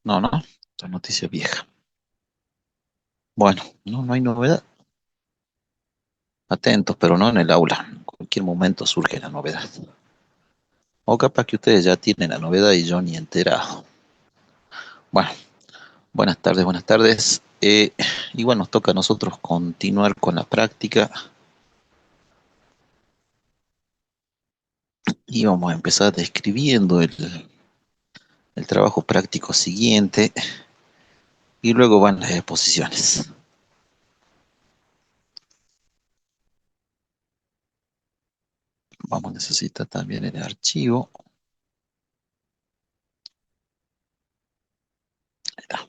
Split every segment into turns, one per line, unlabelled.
No, no, esta noticia vieja. Bueno, no hay novedad. Atentos, pero no en el aula. En cualquier momento surge la novedad. O capaz que ustedes ya tienen la novedad y yo ni enterado. Bueno, buenas tardes, buenas tardes. Igual nos toca a nosotros continuar con la práctica y vamos a empezar describiendo el trabajo práctico siguiente y luego van las exposiciones. Vamos a necesitar también el archivo. Ahí está.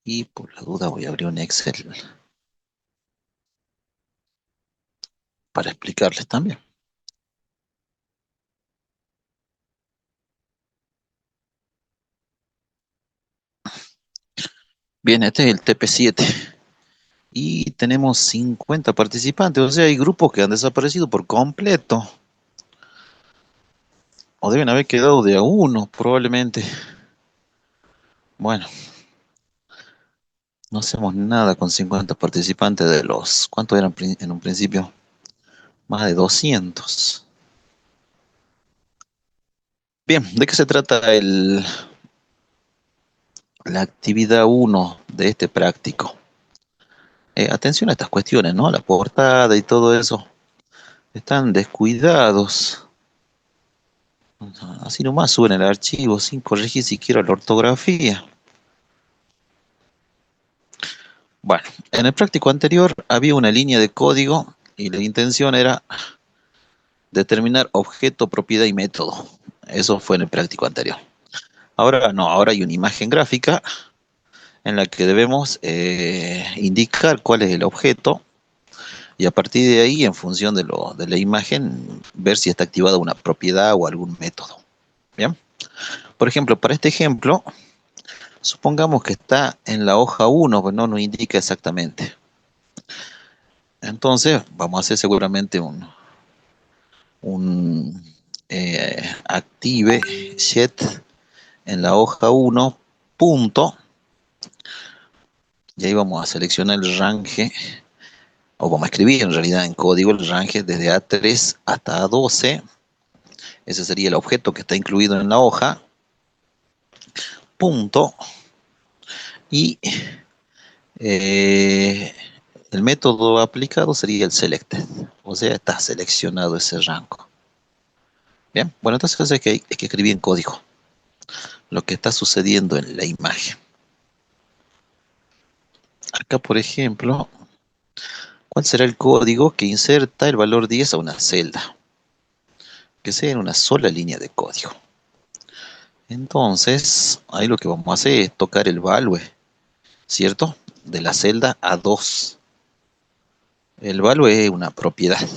Y por la duda voy a abrir un Excel para explicarles también. Bien, este es el TP7 y tenemos 50 participantes, o sea, hay grupos que han desaparecido por completo, o deben haber quedado de a uno probablemente. Bueno, no hacemos nada con 50 participantes de los, ¿cuántos eran en un principio? Más de 200. Bien, ¿de qué se trata la actividad uno de este práctico? Atención a estas cuestiones, ¿no? La portada y todo eso. Están descuidados. Así nomás suben el archivo sin corregir siquiera la ortografía. Bueno, en el práctico anterior había una línea de código y la intención era determinar objeto, propiedad y método. Eso fue en el práctico anterior. Ahora no, ahora hay una imagen gráfica en la que debemos indicar cuál es el objeto y a partir de ahí, en función de la imagen, ver si está activada una propiedad o algún método. Bien. Por ejemplo, para este ejemplo, supongamos que está en la hoja uno, pero no nos indica exactamente. Entonces, vamos a hacer seguramente un active set en la hoja uno punto, y ahí vamos a seleccionar el range, o vamos a escribir en realidad en código el range desde A3 hasta A12. Ese sería el objeto que está incluido en la hoja, punto, y eh, el método aplicado sería el selected, o sea, está seleccionado ese rango. Bien, bueno, entonces hay que escribir en código lo que está sucediendo en la imagen. Acá, por ejemplo, ¿cuál será el código que inserta el valor 10 a una celda? Que sea en una sola línea de código. Entonces, ahí lo que vamos a hacer es tocar el value, ¿cierto? De la celda A2. El value es una propiedad.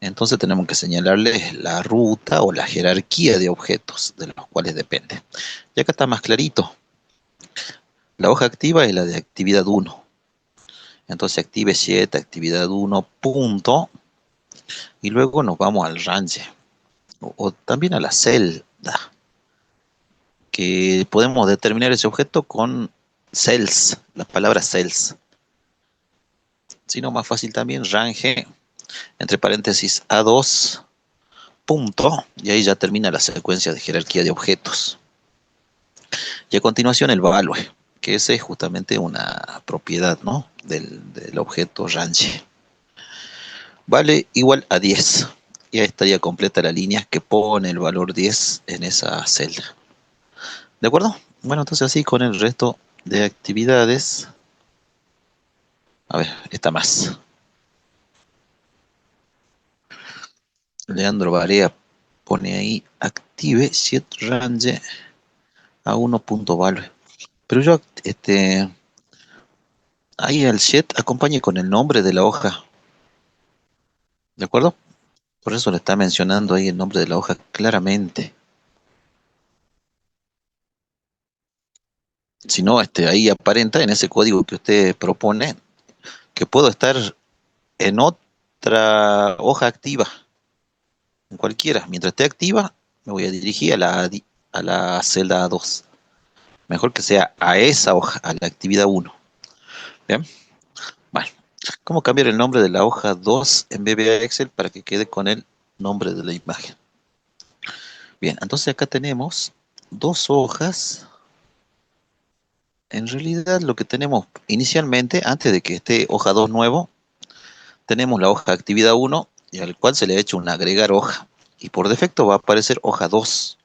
Entonces tenemos que señalarle la ruta o la jerarquía de objetos de los cuales depende. Y acá está más clarito. La hoja activa es la de actividad uno. Entonces active 7, actividad uno punto, y luego nos vamos al range, o también a la celda, que podemos determinar ese objeto con cells, la palabra cells. Si no, más fácil también, range, entre paréntesis A2, punto, y ahí ya termina la secuencia de jerarquía de objetos. Y a continuación el value, que ese es justamente una propiedad, ¿no? del objeto range. Vale igual a 10. Y ahí estaría completa la línea que pone el valor 10 en esa celda. ¿De acuerdo? Bueno, entonces así con el resto de actividades. A ver, está más. Leandro Barea pone ahí active set range a 1.value. Pero yo, ahí al set acompañe con el nombre de la hoja. ¿De acuerdo? Por eso le está mencionando ahí el nombre de la hoja claramente. Si no, ahí aparenta en ese código que usted propone que puedo estar en otra hoja activa, en cualquiera. Mientras esté activa, me voy a dirigir a la celda A2. Mejor que sea a esa hoja, a la actividad uno. ¿Bien? Bueno, ¿cómo cambiar el nombre de la hoja 2 en VBA Excel para que quede con el nombre de la imagen? Bien, entonces acá tenemos dos hojas. En realidad lo que tenemos inicialmente, antes de que esté hoja 2 nuevo, tenemos la hoja actividad uno y al cual se le ha hecho un agregar hoja. Y por defecto va a aparecer hoja 2.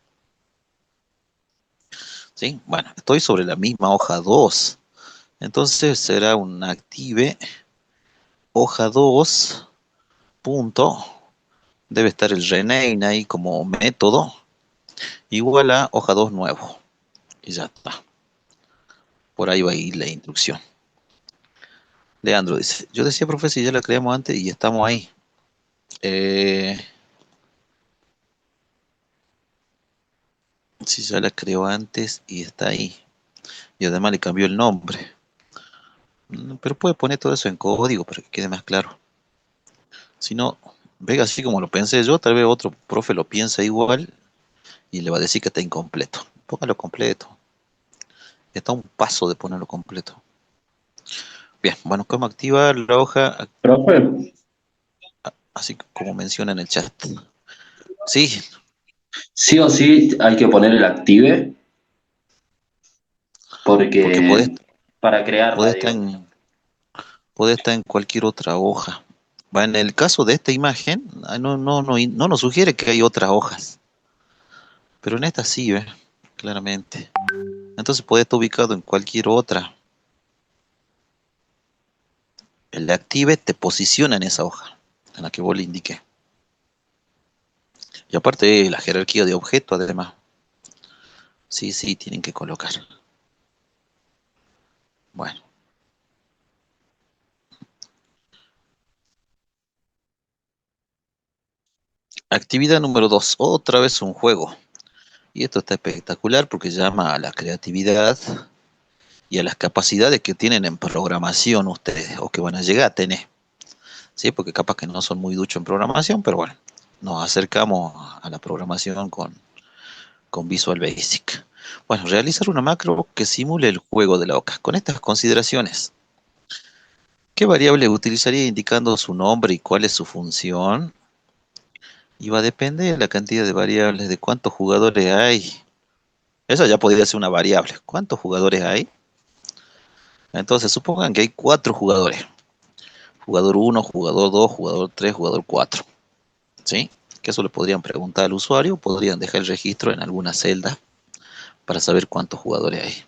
¿Sí? Bueno, estoy sobre la misma hoja 2. Entonces será un active hoja 2 punto, debe estar el rename ahí como método, igual a hoja 2 nuevo. Y ya está. Por ahí va a ir la instrucción. Leandro dice, yo decía, profe, si ya la creamos antes y estamos ahí. Eh, si ya la creó antes y está ahí. Y además le cambió el nombre. Pero puede poner todo eso en código para que quede más claro. Si no, ve así como lo pensé yo, tal vez otro profe lo piensa igual y le va a decir que está incompleto. Póngalo completo. Está a un paso de ponerlo completo. Bien, bueno, ¿cómo activar la hoja?
Profe,
Así como menciona en el chat. Sí,
sí o sí hay que poner el active
porque
porque para
puede
crearla,
estar
digo.
puede estar en cualquier otra hoja. Va, en el caso de esta imagen, no nos sugiere que hay otras hojas, pero en esta sí, ¿ve? Claramente. Entonces puede estar ubicado en cualquier otra. El active te posiciona en esa hoja, en la que vos le indiqué. Y aparte la jerarquía de objetos, además. Sí, sí, tienen que colocar. Bueno, actividad número 2. Otra vez un juego. Y esto está espectacular porque llama a la creatividad y a las capacidades que tienen en programación ustedes o que van a llegar a tener. ¿Sí? Porque capaz que no son muy duchos en programación, pero bueno, nos acercamos a la programación con Visual Basic. Bueno, realizar una macro que simule el juego de la OCA. Con estas consideraciones, ¿qué variable utilizaría indicando su nombre y cuál es su función? Y va a depender de la cantidad de variables, de cuántos jugadores hay. Eso ya podría ser una variable. ¿Cuántos jugadores hay? Entonces, supongan que hay cuatro jugadores. Jugador uno, jugador 2, jugador 3, jugador 4. ¿Sí? Que eso le podrían preguntar al usuario, podrían dejar el registro en alguna celda para saber cuántos jugadores hay.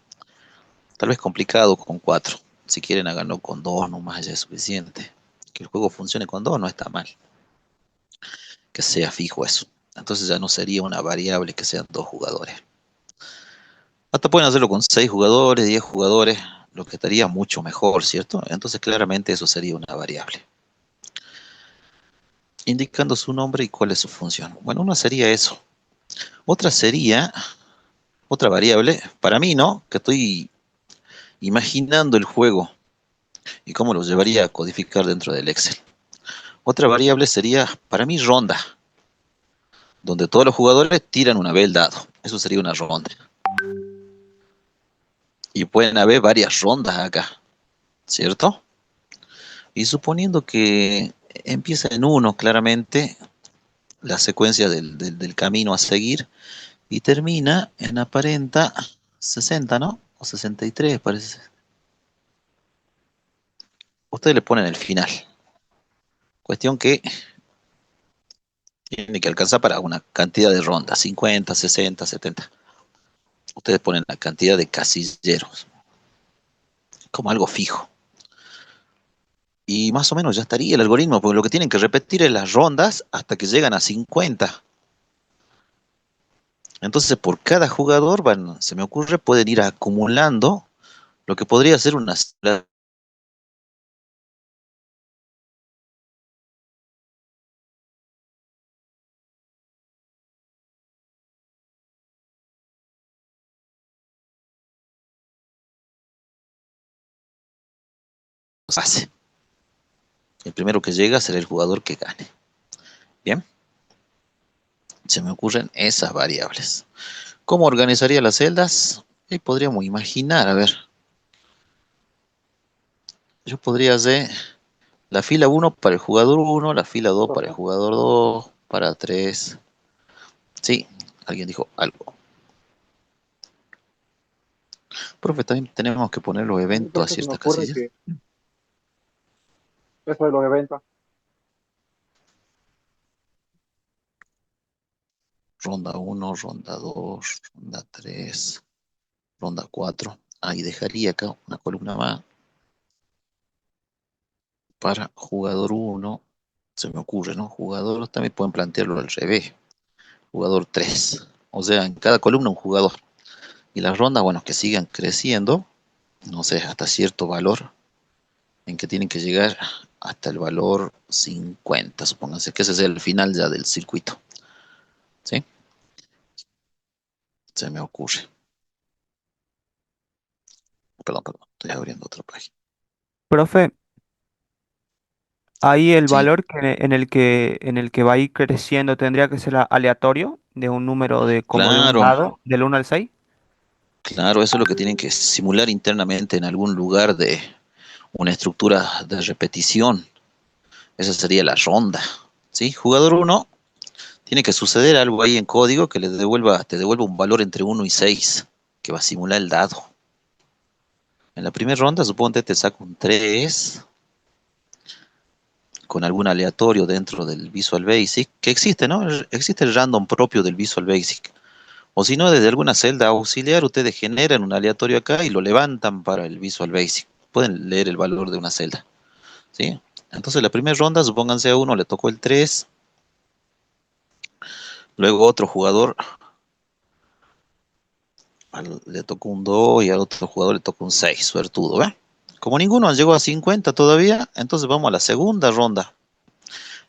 Tal vez complicado con 4. Si quieren háganlo con 2, nomás ya es suficiente. Que el juego funcione con 2 no está mal. Que sea fijo eso. Entonces ya no sería una variable que sean 2 jugadores. Hasta pueden hacerlo con 6 jugadores, 10 jugadores, lo que estaría mucho mejor, ¿cierto? Entonces claramente eso sería una variable. Indicando su nombre y cuál es su función. Bueno, una sería eso. Otra sería, otra variable, para mí, ¿no? Que estoy imaginando el juego y cómo lo llevaría a codificar dentro del Excel. Otra variable sería, para mí, ronda, donde todos los jugadores tiran una vez el dado. Eso sería una ronda. Y pueden haber varias rondas acá, ¿cierto? Y suponiendo que empieza en uno, claramente, la secuencia del camino a seguir, y termina en aparenta 60, ¿no? O 63, parece. Ustedes le ponen el final. Cuestión que tiene que alcanzar para una cantidad de rondas, 50, 60, 70. Ustedes ponen la cantidad de casilleros, como algo fijo. Y más o menos ya estaría el algoritmo, porque lo que tienen que repetir es las rondas hasta que llegan a 50. Entonces, por cada jugador, se me ocurre, pueden ir acumulando lo que podría ser una fase. El primero que llega será el jugador que gane. Bien, se me ocurren esas variables. ¿Cómo organizaría las celdas? Ahí podríamos imaginar, a ver, yo podría hacer la fila uno para el jugador uno, la fila 2 para el
Profe,
jugador 2, para 3. Sí, alguien dijo algo. Profe, también tenemos que poner los
a mí,
eventos a
profe, se me
ciertas
ocurre
casillas.
que eso de los eventos,
Ronda uno, ronda 2, ronda 3, ronda 4. Ahí dejaría acá una columna más para jugador uno. Se me ocurre, ¿no? Jugador también pueden plantearlo al revés. Jugador 3. O sea, en cada columna un jugador. Y las rondas, bueno, que sigan creciendo, no sé, hasta cierto valor, en que tienen que llegar hasta el valor 50, supónganse que ese es el final ya del circuito. ¿Sí? Se me ocurre. Perdón, perdón, estoy abriendo otra página.
Profe, ahí el
Sí,
valor en el que va a ir creciendo tendría que ser aleatorio, de un número de como de un
claro,
dado, del 1 al 6.
claro, eso es lo que tienen que simular internamente en algún lugar de una estructura de repetición. Esa sería la ronda. ¿Sí? Jugador uno tiene que suceder algo ahí en código que te devuelva un valor entre uno y 6 que va a simular el dado. En la primera ronda, suponte te saco un 3 con algún aleatorio dentro del Visual Basic, que existe, ¿no? Existe el random propio del Visual Basic. O si no, desde alguna celda auxiliar, ustedes generan un aleatorio acá y lo levantan para el Visual Basic. Pueden leer el valor de una celda, ¿sí? Entonces, la primera ronda, supónganse a uno le tocó el 3, luego otro jugador le tocó un 2 y al otro jugador le tocó un 6, suertudo, ¿ve? Como ninguno llegó a 50 todavía, entonces vamos a la segunda ronda.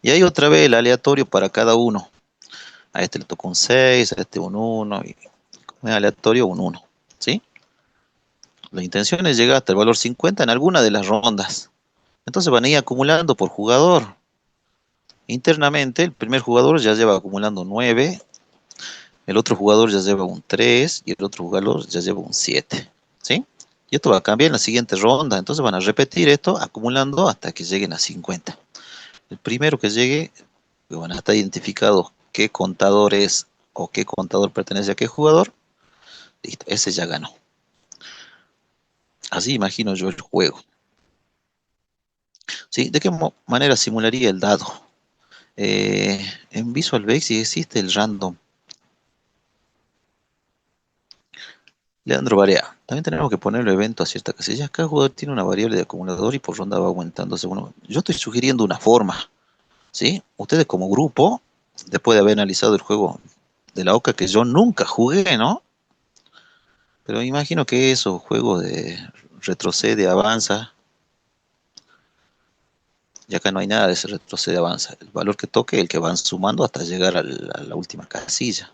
Y ahí otra vez el aleatorio para cada uno. A este le tocó un 6, a este un uno y un aleatorio un uno, ¿sí? La intención es llegar hasta el valor 50 en alguna de las rondas. Entonces van a ir acumulando por jugador. Internamente, el primer jugador ya lleva acumulando 9, el otro jugador ya lleva un 3 y el otro jugador ya lleva un 7, ¿sí? Y esto va a cambiar en la siguiente ronda. Entonces van a repetir esto acumulando hasta que lleguen a 50. El primero que llegue, van a estar identificados qué contador es o qué contador pertenece a qué jugador. Listo, ese ya ganó. Así imagino yo el juego. ¿Sí? ¿De qué manera simularía el dado? En Visual Basic existe el random. Leandro Barea. También tenemos que ponerle evento a cierta casilla. Cada jugador tiene una variable de acumulador y por ronda va aumentando según. Yo estoy sugiriendo una forma, ¿sí? Ustedes como grupo, después de haber analizado el juego de la OCA que yo nunca jugué, ¿no? Pero imagino que esos juegos de retrocede, avanza, y acá no hay nada de ese retrocede, avanza. El valor que toque, el que van sumando hasta llegar a la última casilla.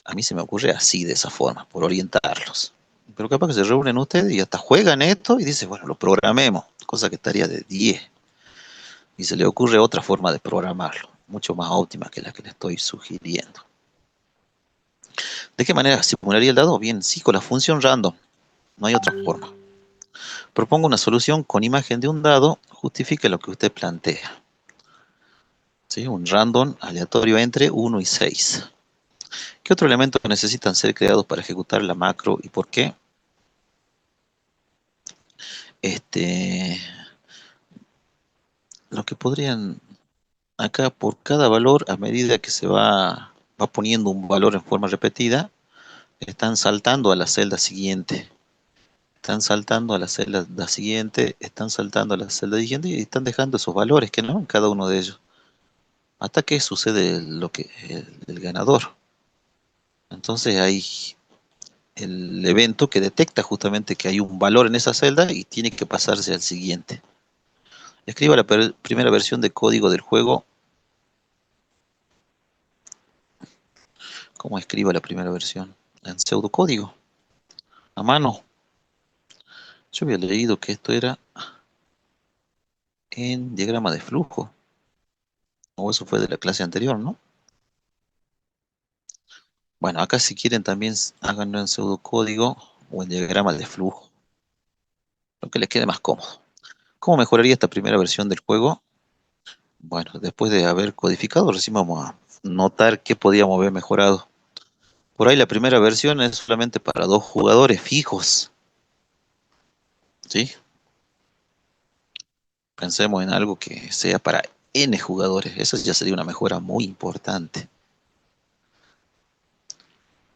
A mí se me ocurre así, de esa forma, por orientarlos. Pero capaz que se reúnen ustedes y hasta juegan esto y dicen, bueno, lo programemos, cosa que estaría de 10. Y se le ocurre otra forma de programarlo, mucho más óptima que la que le estoy sugiriendo. ¿De qué manera simularía el dado? Bien, sí, con la función random, no hay otra forma. Propongo una solución con imagen de un dado, justifique lo que usted plantea. ¿Sí? Un random aleatorio entre 1 y 6. ¿Qué otro elemento necesitan ser creados para ejecutar la macro y por qué? Este, lo que podrían acá por cada valor, a medida que va poniendo un valor en forma repetida, están saltando a la celda siguiente. Están saltando a la celda siguiente, están saltando a la celda siguiente y están dejando esos valores que no en cada uno de ellos. Hasta que sucede lo que el ganador. Entonces hay el evento que detecta justamente que hay un valor en esa celda y tiene que pasarse al siguiente. Escriba la primera versión de código del juego. ¿Cómo escriba la primera versión? En pseudocódigo, a mano. Yo había leído que esto era en diagrama de flujo, o eso fue de la clase anterior, ¿no? Bueno, acá si quieren también háganlo en pseudocódigo o en diagrama de flujo, lo que les quede más cómodo. ¿Cómo mejoraría esta primera versión del juego? Bueno, después de haber codificado, recién vamos a notar qué podíamos haber mejorado. Por ahí la primera versión es solamente para dos jugadores fijos, ¿sí? Pensemos en algo que sea para N jugadores. Eso ya sería una mejora muy importante.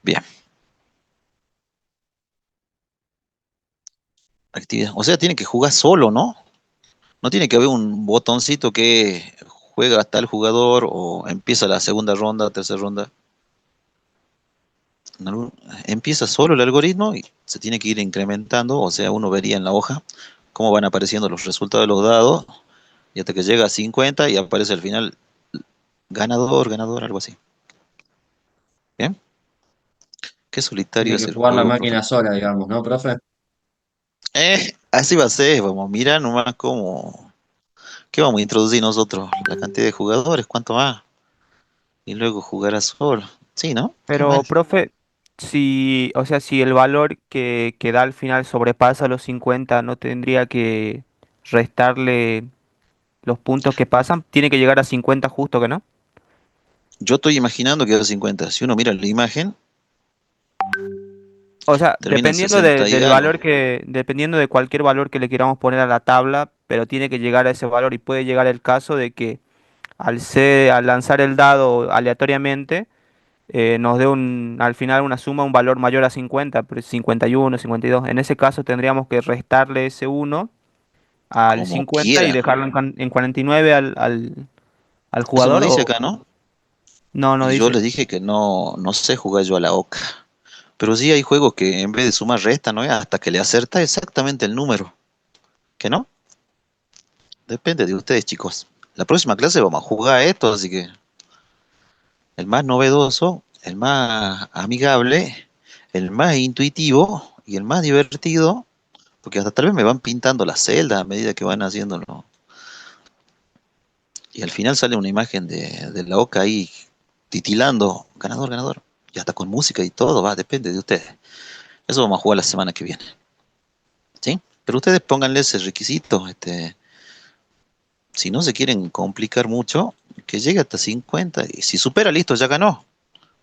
Bien, actividad. O sea, tiene que jugar solo, ¿no? No tiene que haber un botoncito que juega hasta el jugador o empieza la segunda ronda, tercera ronda. No, empieza solo el algoritmo y se tiene que ir incrementando. O sea, uno vería en la hoja cómo van apareciendo los resultados de los dados y hasta que llega a 50 y aparece al final ganador, ganador, algo así. ¿Bien? Qué solitario
Tiene
es
que
el
jugar la
juego, profe.
máquina sola, digamos, ¿no, profe?
Así va a ser, vamos, mira nomás cómo, qué vamos a introducir nosotros, la cantidad de jugadores, cuánto más, y luego jugar a solo. Sí, ¿no? Qué
Pero,
mal.
profe, si, o sea, si el valor que da al final sobrepasa los 50, ¿no tendría que restarle los puntos que pasan? Tiene que llegar a 50 justo, ¿que no?
Yo estoy imaginando que es 50. Si uno mira la imagen,
O sea,
termina en 60 y
del
algo.
valor dependiendo de cualquier valor que le queramos poner a la tabla, pero tiene que llegar a ese valor y puede llegar el caso de que al lanzar el dado aleatoriamente, nos dé al final una suma, un valor mayor a 50, pero 51, 52. En ese caso tendríamos que restarle ese uno al
Como
50 y
quiera.
dejarlo en 49 al
Eso no
jugador
dice
o
acá, ¿no?
no, no
Y yo
dice.
les dije que no sé jugar yo a la oca. Pero sí hay juegos que en vez de sumar resta, ¿no? Hasta que le acerta exactamente el número. ¿Que no? Depende de ustedes, chicos. La próxima clase vamos a jugar a esto, así que el más novedoso, el más amigable, el más intuitivo y el más divertido, porque hasta tal vez me van pintando las celdas a medida que van haciéndolo. Y al final sale una imagen de la oca ahí titilando, ganador, ganador. Y hasta con música y todo, va, depende de ustedes. Eso vamos a jugar la semana que viene, ¿sí? Pero ustedes pónganle ese requisito, si no se quieren complicar mucho, que llegue hasta 50 y si supera, listo, ya ganó.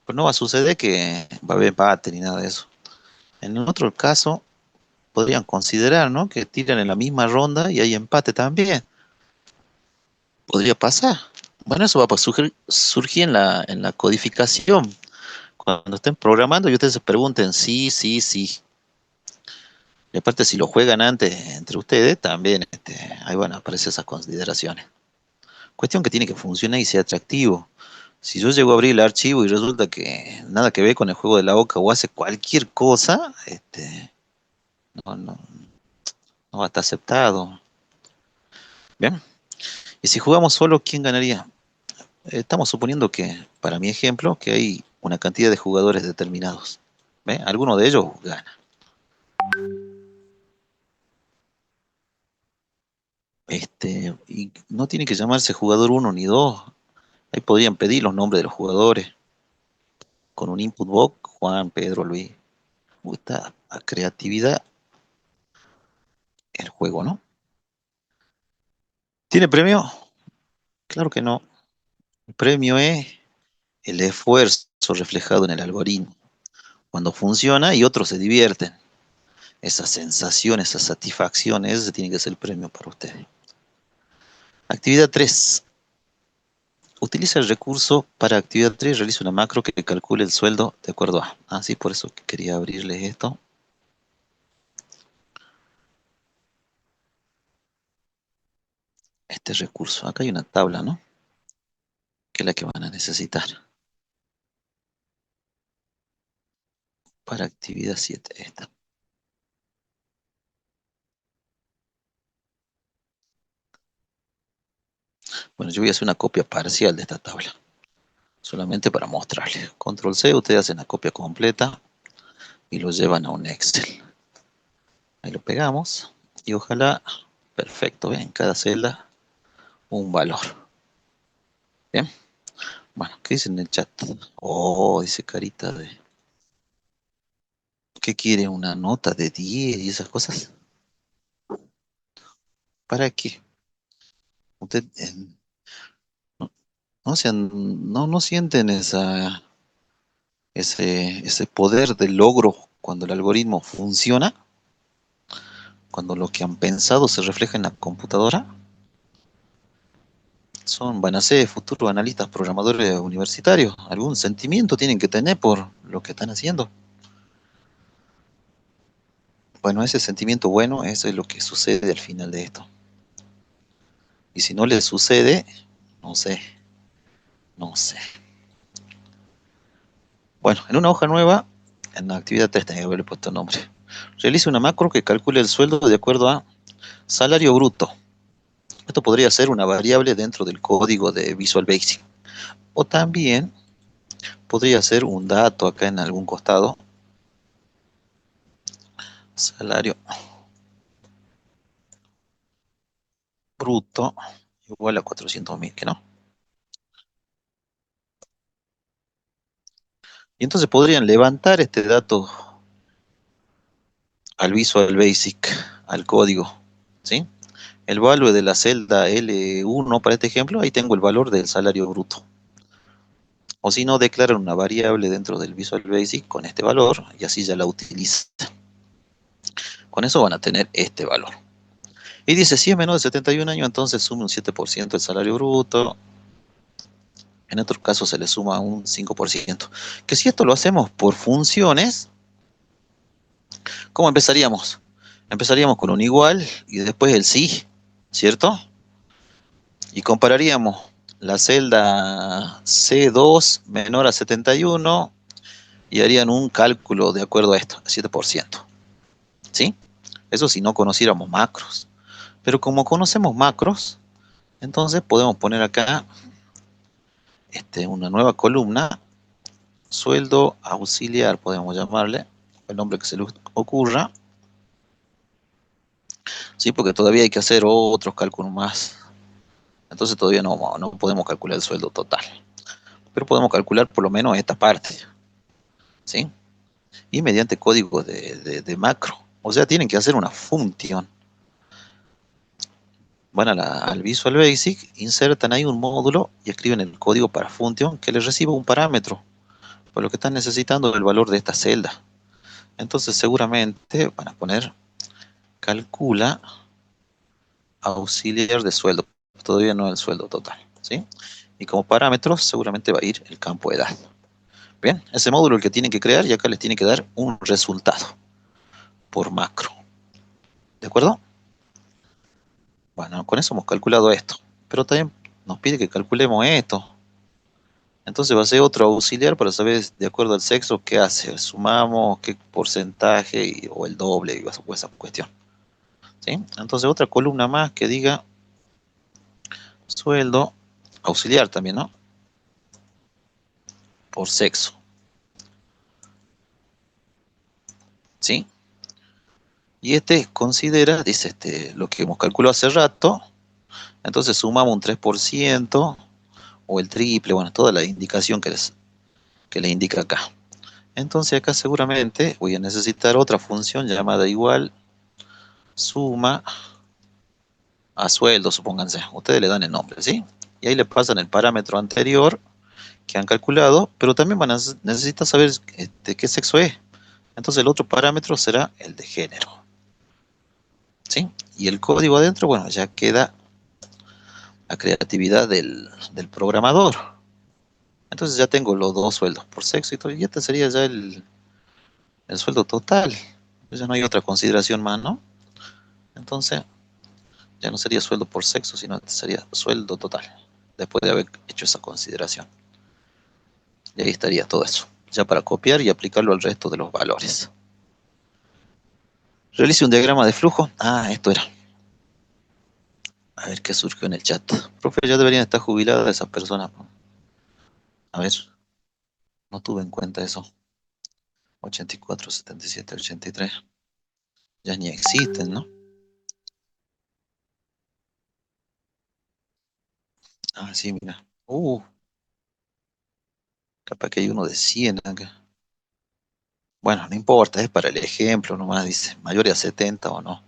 Pues no va a suceder que va a haber empate ni nada de eso. En otro caso, podrían considerar, ¿no? Que tiran en la misma ronda y hay empate también. Podría pasar. Bueno, eso va a surgir en la codificación. Cuando estén programando y ustedes se pregunten sí, sí, sí. Y aparte, si lo juegan antes entre ustedes, también ahí van a aparecer esas consideraciones. Cuestión que tiene que funcionar y sea atractivo. Si yo llego a abrir el archivo y resulta que nada que ver con el juego de la oca o hace cualquier cosa, no, no, no va a estar aceptado. Bien. Y si jugamos solo, ¿quién ganaría? Estamos suponiendo que, para mi ejemplo, que hay una cantidad de jugadores determinados. ¿Ve? Alguno de ellos gana. Y no tiene que llamarse jugador uno ni 2. Ahí podrían pedir los nombres de los jugadores. Con un input box, Juan, Pedro, Luis. Está a creatividad el juego, ¿no? ¿Tiene premio? Claro que no. El premio es el esfuerzo reflejado en el algoritmo. Cuando funciona y otros se divierten. Esa sensación, esa satisfacción, ese tiene que ser el premio para ustedes. Actividad 3. Utiliza el recurso para actividad 3. Realiza una macro que calcule el sueldo de acuerdo a. Ah, sí, por eso quería abrirles esto. Este recurso. Acá hay una tabla, ¿no? Que es la que van a necesitar para actividad 7. Esta. Bueno, yo voy a hacer una copia parcial de esta tabla, solamente para mostrarles. Control C, ustedes hacen la copia completa y lo llevan a un Excel. Ahí lo pegamos y ojalá, perfecto, ¿ven? En cada celda un valor. Bien, Bueno, ¿qué dice en el chat? Oh, dice carita de... ¿Qué quiere? ¿Una nota de 10 y esas cosas? ¿Para qué? Usted no, no sienten ese poder de logro cuando el algoritmo funciona, cuando lo que han pensado se refleja en la computadora. Van a ser futuros analistas programadores universitarios. Algún sentimiento tienen que tener por lo que están haciendo. Bueno, ese sentimiento bueno, eso es lo que sucede al final de esto. Y si no les sucede, no sé, no sé. Bueno, en una hoja nueva, en la actividad 3 tenía que haberle puesto nombre. Realice una macro que calcule el sueldo de acuerdo a salario bruto. Esto podría ser una variable dentro del código de Visual Basic. O también podría ser un dato acá en algún costado. Salario bruto igual a 400.000, ¿que no? Y entonces podrían levantar este dato al Visual Basic, al código, ¿sí? El valor de la celda L1 para este ejemplo, ahí tengo el valor del salario bruto. O si no, declaran una variable dentro del Visual Basic con este valor y así ya la utilizan. Con eso van a tener este valor. Y dice, si es menor de 71 años, entonces sume un 7% del salario bruto. En otros casos se le suma un 5%. Que si esto lo hacemos por funciones, ¿cómo empezaríamos? Empezaríamos con un igual y después el sí, ¿cierto? Y compararíamos la celda C2 menor a 71 y harían un cálculo de acuerdo a esto, 7%. ¿Sí? Eso si no conociéramos macros. Pero como conocemos macros, entonces podemos poner acá una nueva columna, sueldo auxiliar, podemos llamarle, el nombre que se le ocurra, ¿sí? Porque todavía hay que hacer otros cálculos más. Entonces todavía no podemos calcular el sueldo total. Pero podemos calcular por lo menos esta parte, ¿sí? Y mediante código de macro. O sea, tienen que hacer una función. Van al Visual Basic, insertan ahí un módulo y escriben el código para función que les reciba un parámetro, por lo que están necesitando el valor de esta celda. Entonces seguramente van a poner calcula auxiliar de sueldo, todavía no el sueldo total, ¿sí? Y como parámetros seguramente va a ir el campo de edad. Bien, ese módulo el que tienen que crear y acá les tiene que dar un resultado por macro. ¿De acuerdo? Bueno, con eso hemos calculado esto, pero también nos pide que calculemos esto. Entonces va a ser otro auxiliar para saber de acuerdo al sexo qué hace. Sumamos qué porcentaje o el doble o esa cuestión. ¿Sí? Entonces otra columna más que diga sueldo auxiliar también, ¿no? Por sexo. ¿Sí? Y considera, dice lo que hemos calculado hace rato. Entonces sumamos un 3% o el triple, bueno, toda la indicación que le indica acá. Entonces acá seguramente voy a necesitar otra función llamada igual suma a sueldo, supónganse. Ustedes le dan el nombre, ¿sí? Y ahí le pasan el parámetro anterior que han calculado, pero también van a necesitar saber qué sexo es. Entonces el otro parámetro será el de género, ¿sí? Y el código adentro, bueno, ya queda la creatividad del programador. Entonces ya tengo los dos sueldos por sexo y todo, y este sería ya el sueldo total. Ya no hay otra consideración más, ¿no? Entonces ya no sería sueldo por sexo, sino sería sueldo total, después de haber hecho esa consideración. Y ahí estaría todo eso, ya para copiar y aplicarlo al resto de los valores. Realice un diagrama de flujo. Ah, esto era. A ver qué surgió en el chat. Profe, ya deberían estar jubiladas esas personas. A ver, no tuve en cuenta eso. 84, 77, 83. Ya ni existen, ¿no? Ah, sí, mira. Capaz que hay uno de 100 acá. Bueno, no importa, es para el ejemplo nomás, dice, mayores a 70 o no.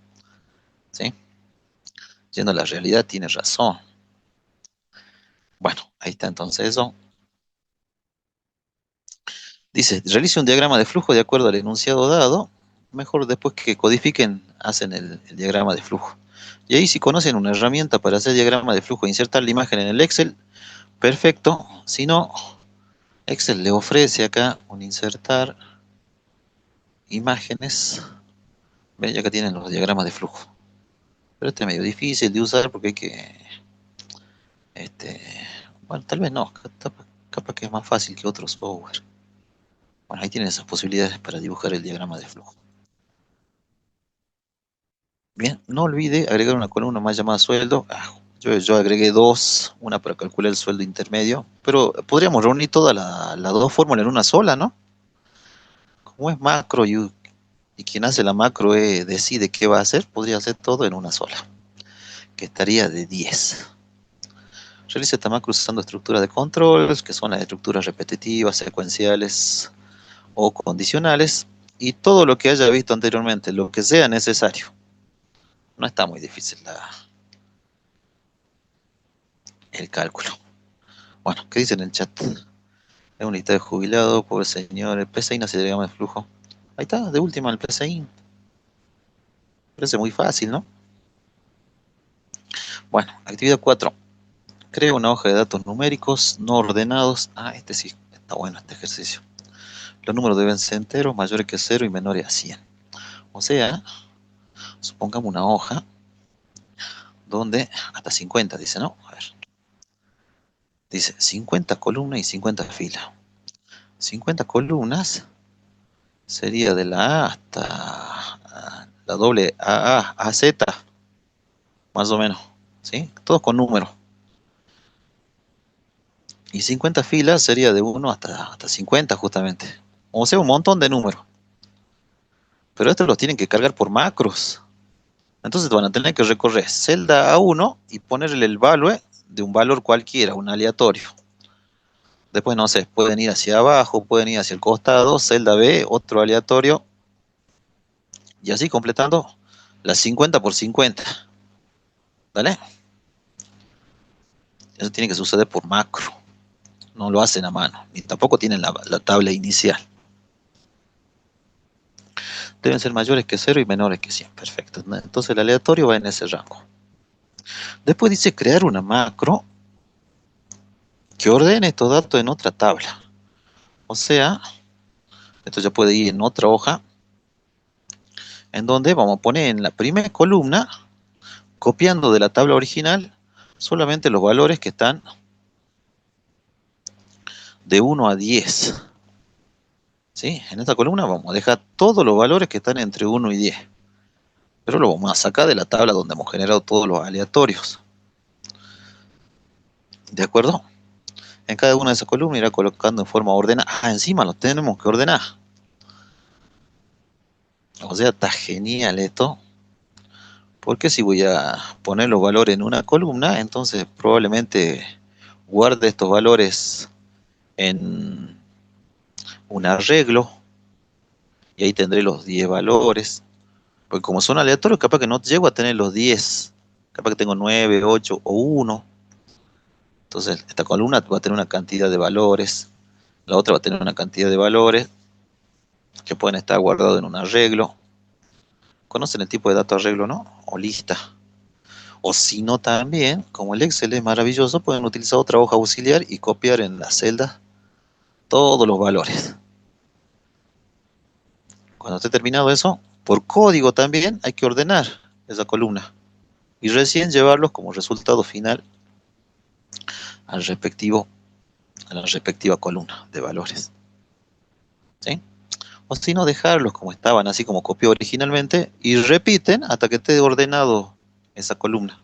¿Sí? Yendo a la realidad, tiene razón. Bueno, ahí está entonces eso. Dice, realice un diagrama de flujo de acuerdo al enunciado dado. Mejor después que codifiquen, hacen el diagrama de flujo. Y ahí si conocen una herramienta para hacer diagrama de flujo e insertar la imagen en el Excel, perfecto. Si no, Excel le ofrece acá un insertar imágenes. Ven, ya que tienen los diagramas de flujo. Pero este es medio difícil de usar porque hay que... Este, bueno, tal vez no, capaz que es más fácil que otros software. Bueno, ahí tienen esas posibilidades para dibujar el diagrama de flujo. Bien, no olvide agregar una columna más llamada sueldo. Yo agregué dos, una para calcular el sueldo intermedio, pero podríamos reunir todas las dos fórmulas en una sola, ¿no? Como es macro y quien hace la macro decide qué va a hacer, podría hacer todo en una sola, que estaría de 10. Realiza esta macro usando estructuras de control, que son las estructuras repetitivas, secuenciales o condicionales, y todo lo que haya visto anteriormente, lo que sea necesario. No está muy difícil el cálculo. Bueno, ¿qué dice en el chat? Es un listado de jubilados, pobre señor, el PCI no se llama de flujo. Ahí está, de última el PCI. Parece muy fácil, ¿no? Bueno, actividad 4. Crea una hoja de datos numéricos no ordenados. Este sí, está bueno este ejercicio. Los números deben ser enteros, mayores que 0 y menores a 100. O sea, supongamos una hoja donde hasta 50 dice, ¿no? A ver. Dice 50 columnas y 50 filas. 50 columnas sería de la A hasta la doble AA, AZ, más o menos. ¿Sí? Todos con números. Y 50 filas sería de 1 hasta 50 justamente. O sea, un montón de números. Pero estos los tienen que cargar por macros. Entonces van a tener que recorrer celda A1 y ponerle el value de un valor cualquiera, un aleatorio. Después, no sé, pueden ir hacia abajo, pueden ir hacia el costado, celda B, otro aleatorio. Y así completando las 50 por 50. ¿Vale? Eso tiene que suceder por macro. No lo hacen a mano. Ni tampoco tienen la tabla inicial. Deben ser mayores que 0 y menores que 100. Perfecto. Entonces el aleatorio va en ese rango. Después dice crear una macro que ordene estos datos en otra tabla. O sea, esto ya puede ir en otra hoja, en donde vamos a poner en la primera columna, copiando de la tabla original, solamente los valores que están de 1 a 10. ¿Sí? En esta columna vamos a dejar todos los valores que están entre 1 y 10. Pero lo vamos a sacar de la tabla donde hemos generado todos los aleatorios. ¿De acuerdo? En cada una de esas columnas irá colocando en forma ordenada. Encima los tenemos que ordenar. O sea, está genial esto. Porque si voy a poner los valores en una columna, entonces probablemente guarde estos valores en un arreglo. Y ahí tendré los 10 valores. Porque como son aleatorios, capaz que no llego a tener los 10. Capaz que tengo 9, 8 o 1. Entonces esta columna va a tener una cantidad de valores. La otra va a tener una cantidad de valores que pueden estar guardados en un arreglo. ¿Conocen el tipo de dato arreglo, no? O lista. O si no también, como el Excel es maravilloso, pueden utilizar otra hoja auxiliar y copiar en las celdas todos los valores. Cuando esté terminado eso, por código también hay que ordenar esa columna y recién llevarlos como resultado final al respectivo, a la respectiva columna de valores. ¿Sí? O si no, dejarlos como estaban, así como copió originalmente, y repiten hasta que esté ordenado esa columna.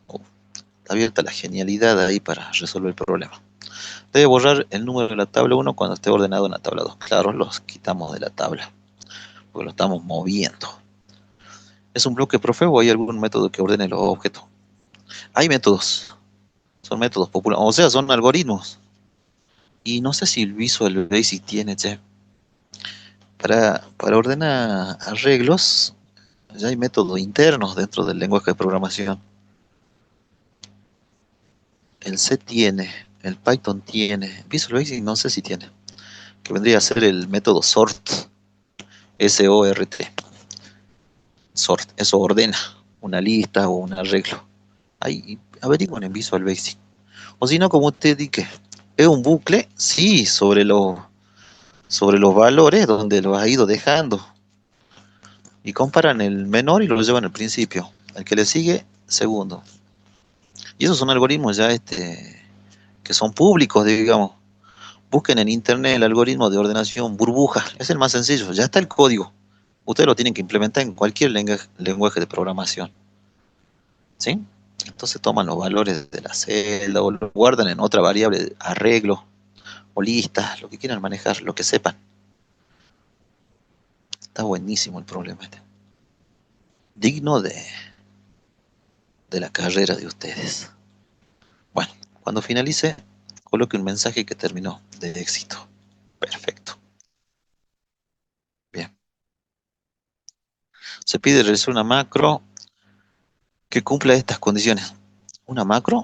Está abierta la genialidad ahí para resolver el problema. Debe borrar el número de la tabla 1 cuando esté ordenado en la tabla 2. Claro, los quitamos de la tabla, porque lo estamos moviendo. ¿Es un bloque profe o hay algún método que ordene los objetos? Hay métodos, son métodos populares, o sea, son algoritmos. Y no sé si el Visual Basic tiene, che. Para ordenar arreglos, ya hay métodos internos dentro del lenguaje de programación. El C tiene, el Python tiene, Visual Basic no sé si tiene, que vendría a ser el método sort, S-O-R-T. Sort, eso ordena una lista o un arreglo. Ahí averiguan en Visual Basic. O si no, como usted dice, es un bucle, sí, sobre los valores donde lo ha ido dejando. Y comparan el menor y lo llevan al principio. El que le sigue, segundo. Y esos son algoritmos ya que son públicos, digamos. Busquen en internet el algoritmo de ordenación burbuja. Es el más sencillo. Ya está el código. Ustedes lo tienen que implementar en cualquier lenguaje de programación. ¿Sí? Entonces toman los valores de la celda o lo guardan en otra variable de arreglo o listas, lo que quieran manejar, lo que sepan. Está buenísimo el problema este. Digno de la carrera de ustedes. Bueno, cuando finalice, coloque un mensaje que terminó de éxito. Perfecto. Bien. Se pide realizar una macro que cumpla estas condiciones. Una macro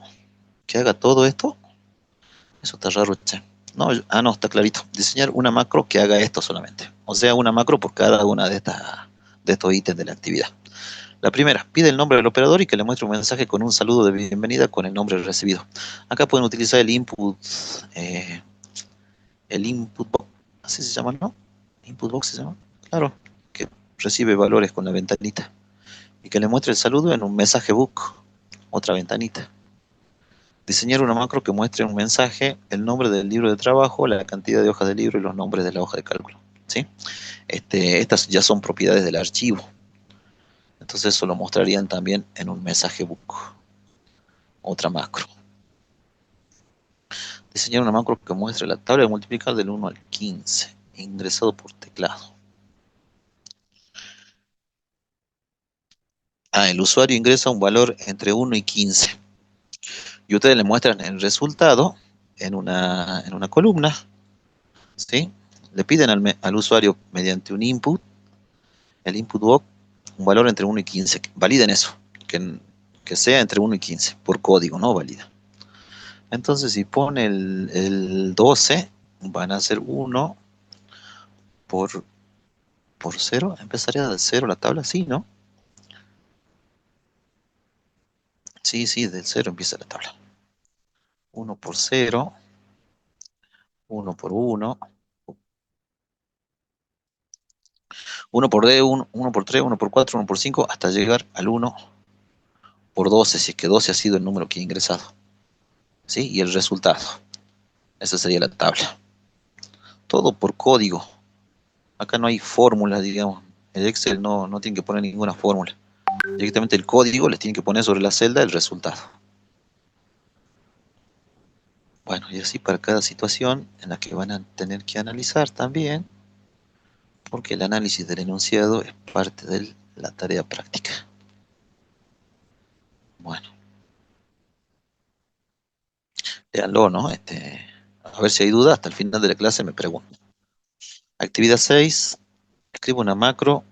que haga todo esto. Eso está raro, che. No, no, está clarito. Diseñar una macro que haga esto solamente. O sea, una macro por cada una de estos ítems de la actividad. La primera, pide el nombre del operador y que le muestre un mensaje con un saludo de bienvenida con el nombre recibido. Acá pueden utilizar el input box, así se llama, ¿no? Input box se llama, claro, que recibe valores con la ventanita. Y que le muestre el saludo en un mensaje book, otra ventanita. Diseñar una macro que muestre un mensaje, el nombre del libro de trabajo, la cantidad de hojas de libro y los nombres de la hoja de cálculo. ¿Sí? Estas ya son propiedades del archivo. Entonces eso lo mostrarían también en un mensaje book, otra macro. Diseñar una macro que muestre la tabla de multiplicar del 1 al 15, ingresado por teclado. El usuario ingresa un valor entre 1 y 15. Y ustedes le muestran el resultado en una columna, ¿sí? Le piden al usuario mediante un input, el input box, un valor entre 1 y 15. Validen eso, que sea entre 1 y 15, por código, no valida. Entonces, si pone el 12, van a ser 1 por 0. Empezaría de 0 la tabla, sí, ¿no? Sí, del 0 empieza la tabla. 1 por 0, 1 por 1, 1 por D, 1 por 3, 1 por 4, 1 por 5, hasta llegar al 1 por 12, si es que 12 ha sido el número que ha ingresado. ¿Sí? Y el resultado. Esa sería la tabla. Todo por código. Acá no hay fórmulas, digamos. El Excel no tiene que poner ninguna fórmula. Directamente el código les tiene que poner sobre la celda el resultado. Bueno, y así para cada situación en la que van a tener que analizar también, porque el análisis del enunciado es parte de la tarea práctica. Bueno, léanlo, ¿no? A ver si hay duda, hasta el final de la clase me preguntan. Actividad 6, escribo una macro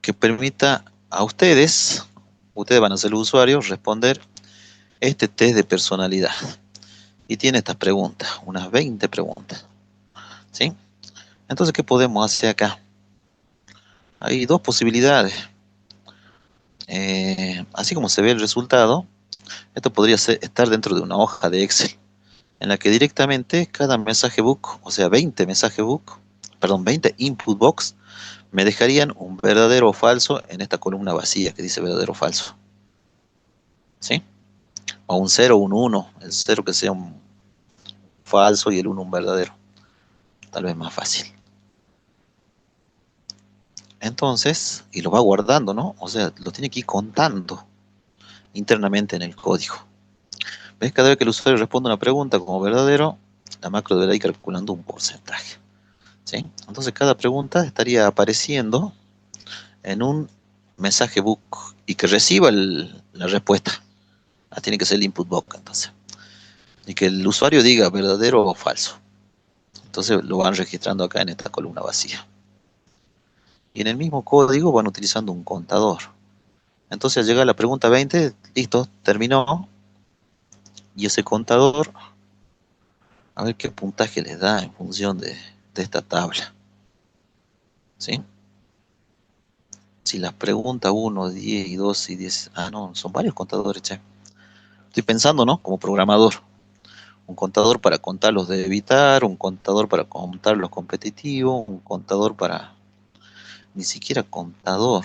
que permita a ustedes van a ser los usuarios, responder este test de personalidad. Y tiene estas preguntas, unas 20 preguntas. ¿Sí? Entonces, ¿qué podemos hacer acá? Hay dos posibilidades. Así como se ve el resultado, esto podría estar dentro de una hoja de Excel, en la que directamente cada mensaje book, o sea, 20 mensaje book, perdón, 20 input box, me dejarían un verdadero o falso en esta columna vacía que dice verdadero o falso. ¿Sí? O un 0 o un 1, el 0 que sea un falso y el 1 un verdadero. Tal vez más fácil. Entonces, y lo va guardando, ¿no? O sea, lo tiene que ir contando internamente en el código. ¿Ves? Cada vez que el usuario responde una pregunta como verdadero, la macro deberá ir calculando un porcentaje. ¿Sí? Entonces, cada pregunta estaría apareciendo en un mensaje book y que reciba la respuesta. Tiene que ser el input box, entonces. Y que el usuario diga verdadero o falso. Entonces lo van registrando acá en esta columna vacía. Y en el mismo código van utilizando un contador. Entonces al llegar a la pregunta 20, listo, terminó. Y ese contador, a ver qué puntaje les da en función de esta tabla. ¿Sí? Si las preguntas 1, 10 y 12 y 10. Ah, no, son varios contadores, che. Estoy pensando, ¿no? Como programador. Un contador para contar los de evitar, un contador para contar los competitivos, un contador para... Ni siquiera contador.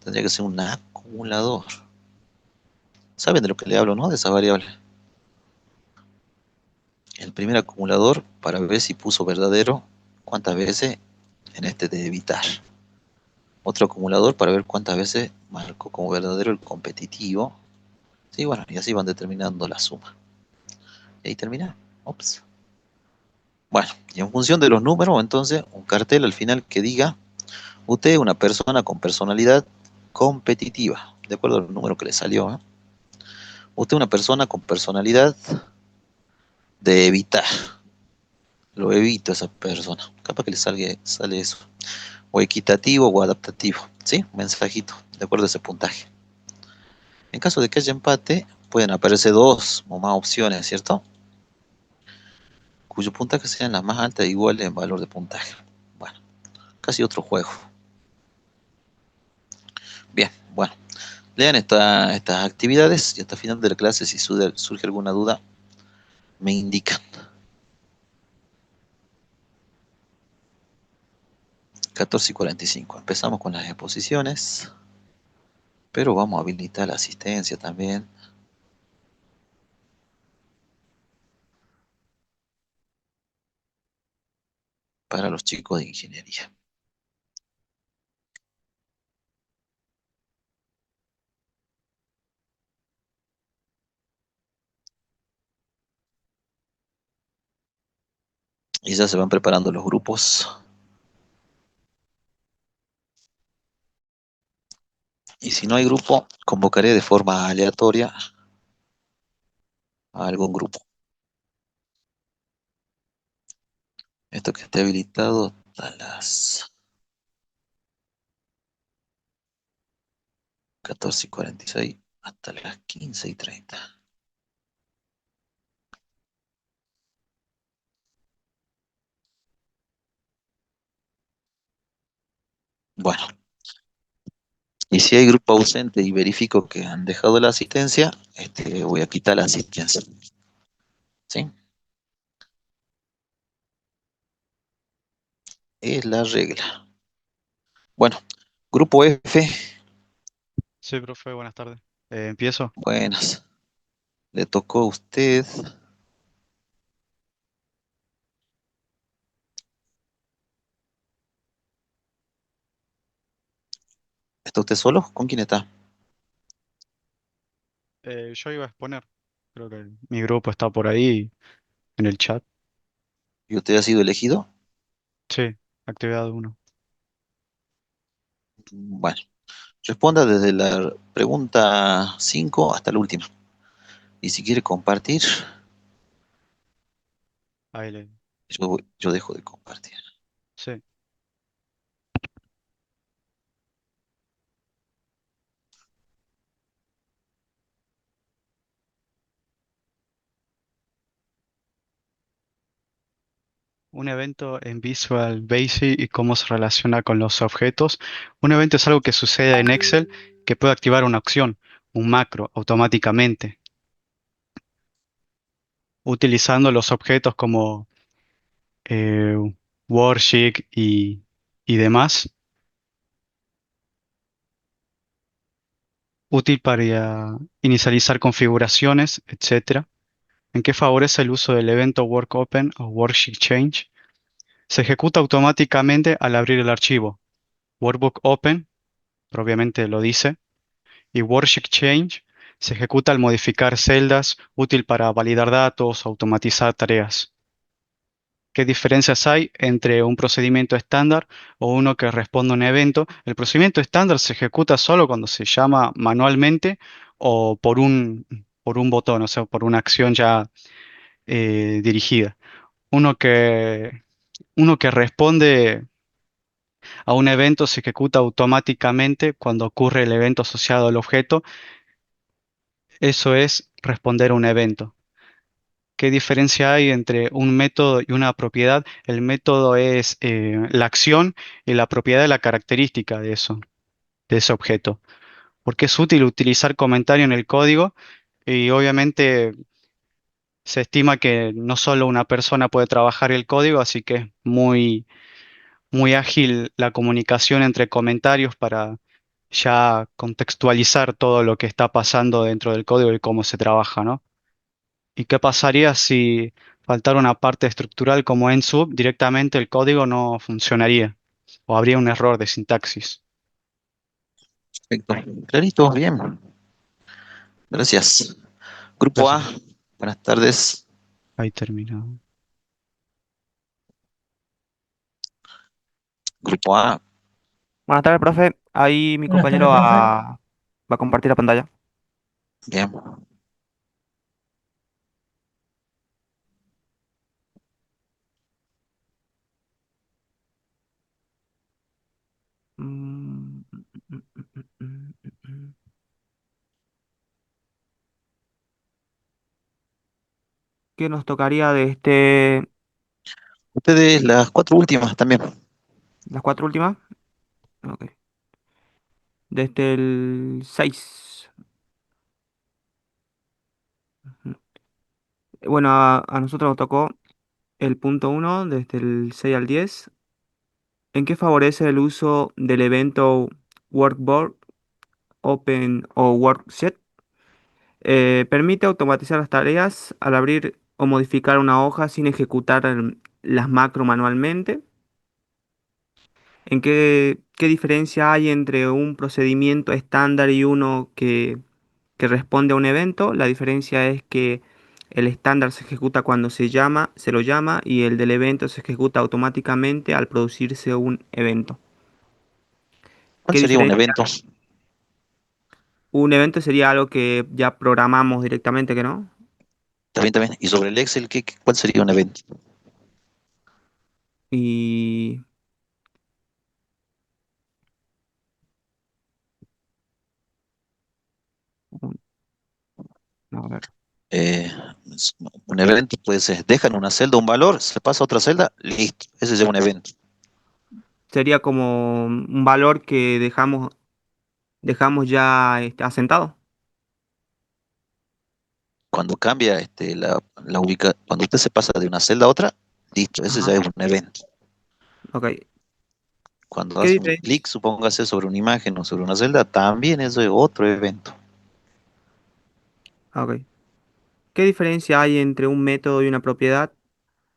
Tendría que ser un acumulador. ¿Saben de lo que le hablo, no? De esa variable. El primer acumulador para ver si puso verdadero cuántas veces en este de evitar. Otro acumulador para ver cuántas veces marcó como verdadero el competitivo. Sí, bueno, y así van determinando la suma. Y ahí termina. Ops. Bueno, y en función de los números, entonces, un cartel al final que diga, usted es una persona con personalidad competitiva, de acuerdo al número que le salió, ¿eh? Usted es una persona con personalidad de evitar. Lo evito a esa persona. Capaz que le sale eso. O equitativo o adaptativo. ¿Sí? Un mensajito, de acuerdo a ese puntaje. En caso de que haya empate, pueden aparecer dos o más opciones, ¿cierto? Cuyo puntaje sean las más altas e iguales en valor de puntaje. Bueno, casi otro juego. Bien, bueno. Lean estas actividades y hasta el final de la clase, si surge alguna duda, me indican. 14:45. Empezamos con las exposiciones, pero vamos a habilitar la asistencia también para los chicos de ingeniería. Y ya se van preparando los grupos. Y si no hay grupo, convocaré de forma aleatoria a algún grupo. Esto que esté habilitado a las 14:46 hasta las 15:30. Bueno, y si hay grupo ausente y verifico que han dejado la asistencia, voy a quitar la asistencia. ¿Sí? Es la regla. Bueno, grupo F,
Sí, profe, buenas tardes. ¿Empiezo?
buenas. Le tocó a usted. ¿Está usted solo? ¿Con quién está?
Yo iba a exponer. Creo que mi grupo está por ahí en el chat.
¿Y usted ha sido elegido?
Sí, actividad uno.
Bueno, responda desde la pregunta 5 hasta la última. Y si quiere compartir,
Ahí le...
yo dejo de compartir.
Sí. Un evento en Visual Basic y cómo se relaciona con los objetos. Un evento es algo que sucede en Excel que puede activar una opción, un macro, automáticamente, utilizando los objetos como eh, worksheet y demás. Útil para inicializar configuraciones, etcétera. ¿En qué favorece el uso del evento Work Open o Worksheet Change? Se ejecuta automáticamente al abrir el archivo. Workbook Open, propiamente lo dice, y Worksheet Change se ejecuta al modificar celdas, útil para validar datos, automatizar tareas. ¿Qué diferencias hay entre un procedimiento estándar o uno que responde a un evento? El procedimiento estándar se ejecuta solo cuando se llama manualmente o por un botón, o sea, por una acción ya dirigida. Uno que, uno que responde a un evento se ejecuta automáticamente cuando ocurre el evento asociado al objeto. Eso es responder a un evento. ¿Qué diferencia hay entre un método y una propiedad? El método es la acción y la propiedad es la característica de eso, de ese objeto. Porque es útil utilizar comentario en el código y obviamente se estima que no solo una persona puede trabajar el código, así que es muy ágil la comunicación entre comentarios para ya contextualizar todo lo que está pasando dentro del código y cómo se trabaja, ¿no? ¿Y qué pasaría si faltara una parte estructural como en sub? Directamente el código no funcionaría o habría un error de sintaxis.
Perfecto. Clarito, bien. Gracias. Grupo A,
Gracias.
buenas tardes.
Ahí termina.
Grupo A,
Buenas tardes, profe. Ahí mi
Buenas tardes,
compañero
profe.
va a compartir la pantalla.
bien.
Mm, mm, mm. ¿Qué nos tocaría de
Ustedes las cuatro últimas también.
las cuatro últimas? Ok. Desde el 6. Bueno, a nosotros nos tocó el punto uno desde el 6 al 10. ¿En qué favorece el uso del evento Workboard, Open o Worksheet? Permite automatizar las tareas al abrir o modificar una hoja sin ejecutar las macro manualmente. ¿En qué diferencia hay entre un procedimiento estándar y uno que responde a un evento? La diferencia es que el estándar se ejecuta cuando se lo llama, y el del evento se ejecuta automáticamente al producirse un evento.
¿Cuál
¿Qué
sería un
diferencia?
evento?
Un evento sería algo que ya programamos directamente, ¿que no?
También, también. Y sobre el Excel, ¿cuál sería un evento?
Y un- a ver,
Eh, un evento puede ser, dejan una celda un valor, se pasa a otra celda, listo. Ese es ya un evento.
sería como un valor que dejamos ya asentado.
Cuando cambia cuando usted se pasa de una celda a otra, listo, ese ya
Ajá.
es un evento.
Ok.
Cuando
¿Qué
hace un
diferencia?
clic, supóngase, sobre una imagen o sobre una celda, también eso es otro evento.
Ok. ¿Qué diferencia hay entre un método y una propiedad?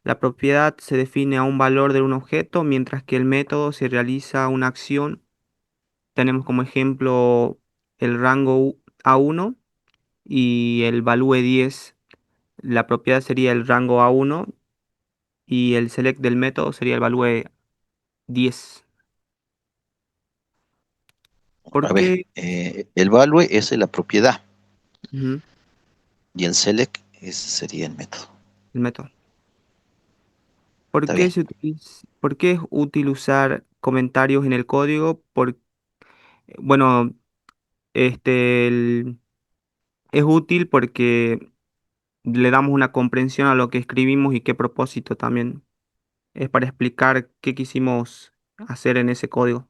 La propiedad se define a un valor de un objeto, mientras que el método se realiza una acción. Tenemos como ejemplo el rango A1 y el value 10. La propiedad sería el rango A1 y el select del método sería el value 10. ¿Por
A ver,
qué?
el value es la propiedad
Ujú,
y el select ese sería el método.
el método. ¿Por
Está
qué
bien.
por qué es útil usar comentarios en el código? Bueno, es útil porque le damos una comprensión a lo que escribimos y qué propósito también. Es para explicar qué quisimos hacer en ese código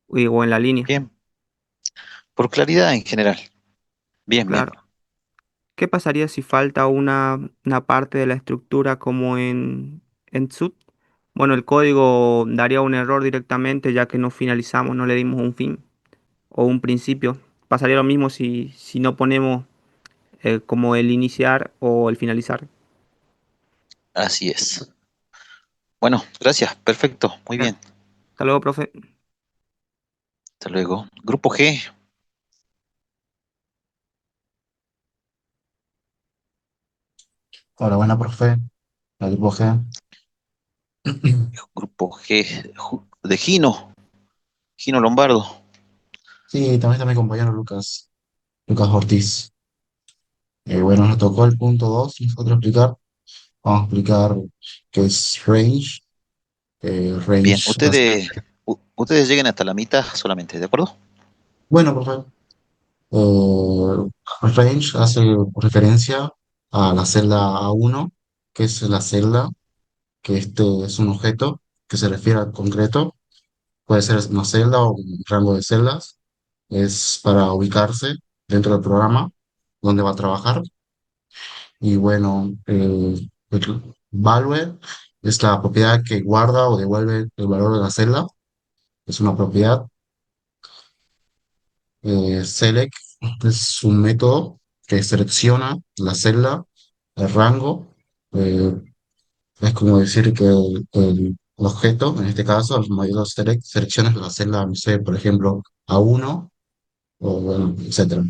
o en la línea.
Bien. Por claridad en general. Bien, bien.
Claro. ¿Qué pasaría si falta una parte de la estructura como en Zoot? Bueno, el código daría un error directamente ya que no finalizamos, no le dimos un fin o un principio. Pasaría lo mismo si no ponemos como el iniciar o el finalizar.
Así es. Bueno, gracias. Perfecto. Muy
Ya.
bien.
Hasta luego, profe.
Hasta luego. Grupo G.
Hola, buena, profe. La grupo G.
Grupo G. De Gino. Gino Lombardo.
Sí, también está mi compañero Lucas, Lucas Ortiz. Bueno, nos tocó el punto 2 nosotros explicar. vamos a explicar qué es range.
Bien,
Range,
ustedes lleguen hasta la mitad solamente, ¿de acuerdo?
bueno, perfecto. Range hace referencia a la celda A1, que es la celda, que este es un objeto que se refiere al concreto. Puede ser una celda o un rango de celdas. Es para ubicarse dentro del programa donde va a trabajar. Y bueno, el value es la propiedad que guarda o devuelve el valor de la celda. Es una propiedad. Select es un método que selecciona la celda, el rango. eh, es como decir que el objeto, en este caso, el modelo select, selecciona la celda, no sé, por ejemplo, A1 o bueno, etcétera.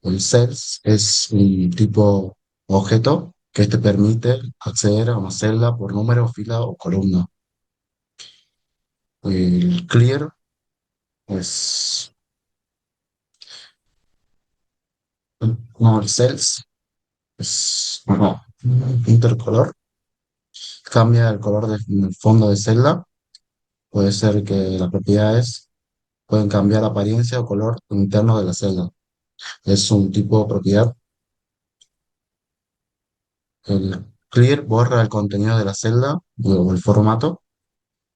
El cells es un tipo objeto que te permite acceder a una celda por número, fila o columna. El clear, pues, no, el cells es no, intercolor, cambia el color del fondo de celda. Puede ser que las propiedades pueden cambiar la apariencia o color interno de la celda. Es un tipo de propiedad. El clear borra el contenido de la celda o el formato.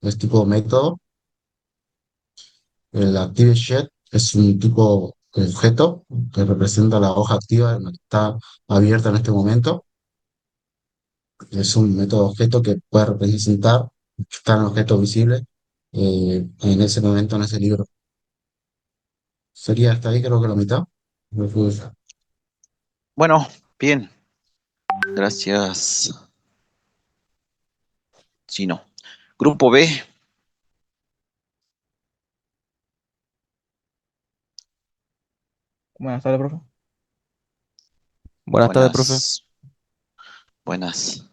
Es tipo de método. El ActiveShed es un tipo de objeto que representa la hoja activa en la que está abierta en este momento. Es un método objeto que puede representar que está en el objeto visible en ese momento, en ese libro. Sería hasta ahí, creo que la mitad. Me fui.
Bueno, bien, gracias, Chino. Grupo B,
Buenas tardes, profe.
Buenas tardes, profe.
buenas, buenas.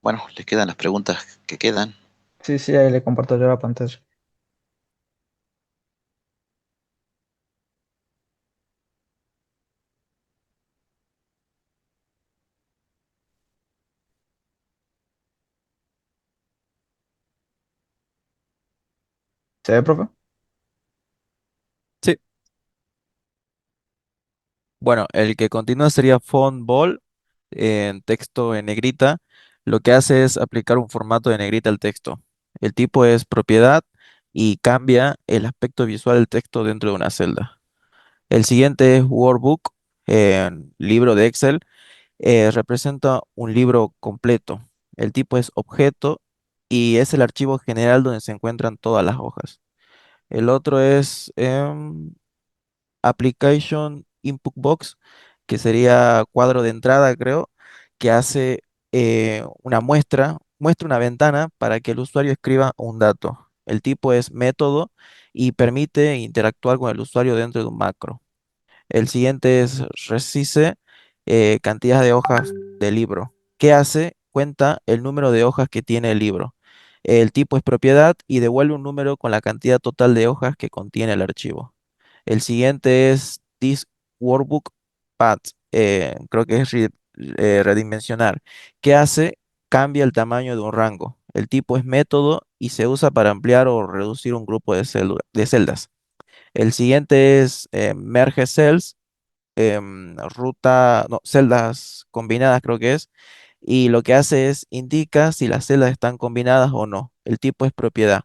Bueno, les quedan las preguntas que quedan.
Sí, sí, ahí le comparto yo la pantalla. ¿Se ve, profe?
Sí. Bueno, el que continúa sería font bold en texto en negrita. Lo que hace es aplicar un formato de negrita al texto. El tipo es propiedad y cambia el aspecto visual del texto dentro de una celda. El siguiente es workbook, libro de Excel. Representa un libro completo. El tipo es objeto y es el archivo general donde se encuentran todas las hojas. El otro es Application Input Box, que sería cuadro de entrada, creo, que hace muestra una ventana para que el usuario escriba un dato. El tipo es método y permite interactuar con el usuario dentro de un macro. El siguiente es Resize, cantidad de hojas del libro. ¿Qué hace? Cuenta el número de hojas que tiene el libro. El tipo es propiedad y devuelve un número con la cantidad total de hojas que contiene el archivo. El siguiente es This Workbook Path, creo que es redimensionar. ¿Qué hace? Cambia el tamaño de un rango. El tipo es método y se usa para ampliar o reducir un grupo de celdas. El siguiente es Merge Cells, no, celdas combinadas creo que es, y lo que hace es indica si las celdas están combinadas o no. El tipo es propiedad.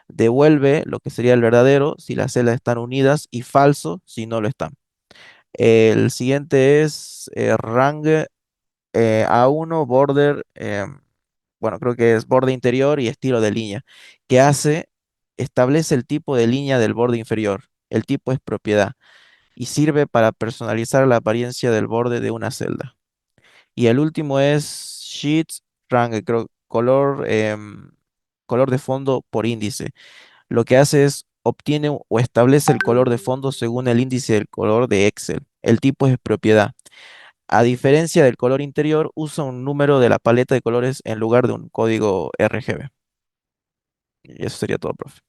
Devuelve lo que sería el verdadero si las celdas están unidas y falso si no lo están. El siguiente es range A1 border, bueno, creo que es borde interior y estilo de línea, que hace, establece el tipo de línea del borde inferior. El tipo es propiedad y sirve para personalizar la apariencia del borde de una celda. Y el último es Sheets Range, creo, color de fondo por índice. Lo que hace es obtiene o establece el color de fondo según el índice del color de Excel. El tipo es propiedad. A diferencia del color interior, usa un número de la paleta de colores en lugar de un código RGB. Y eso sería todo, profe.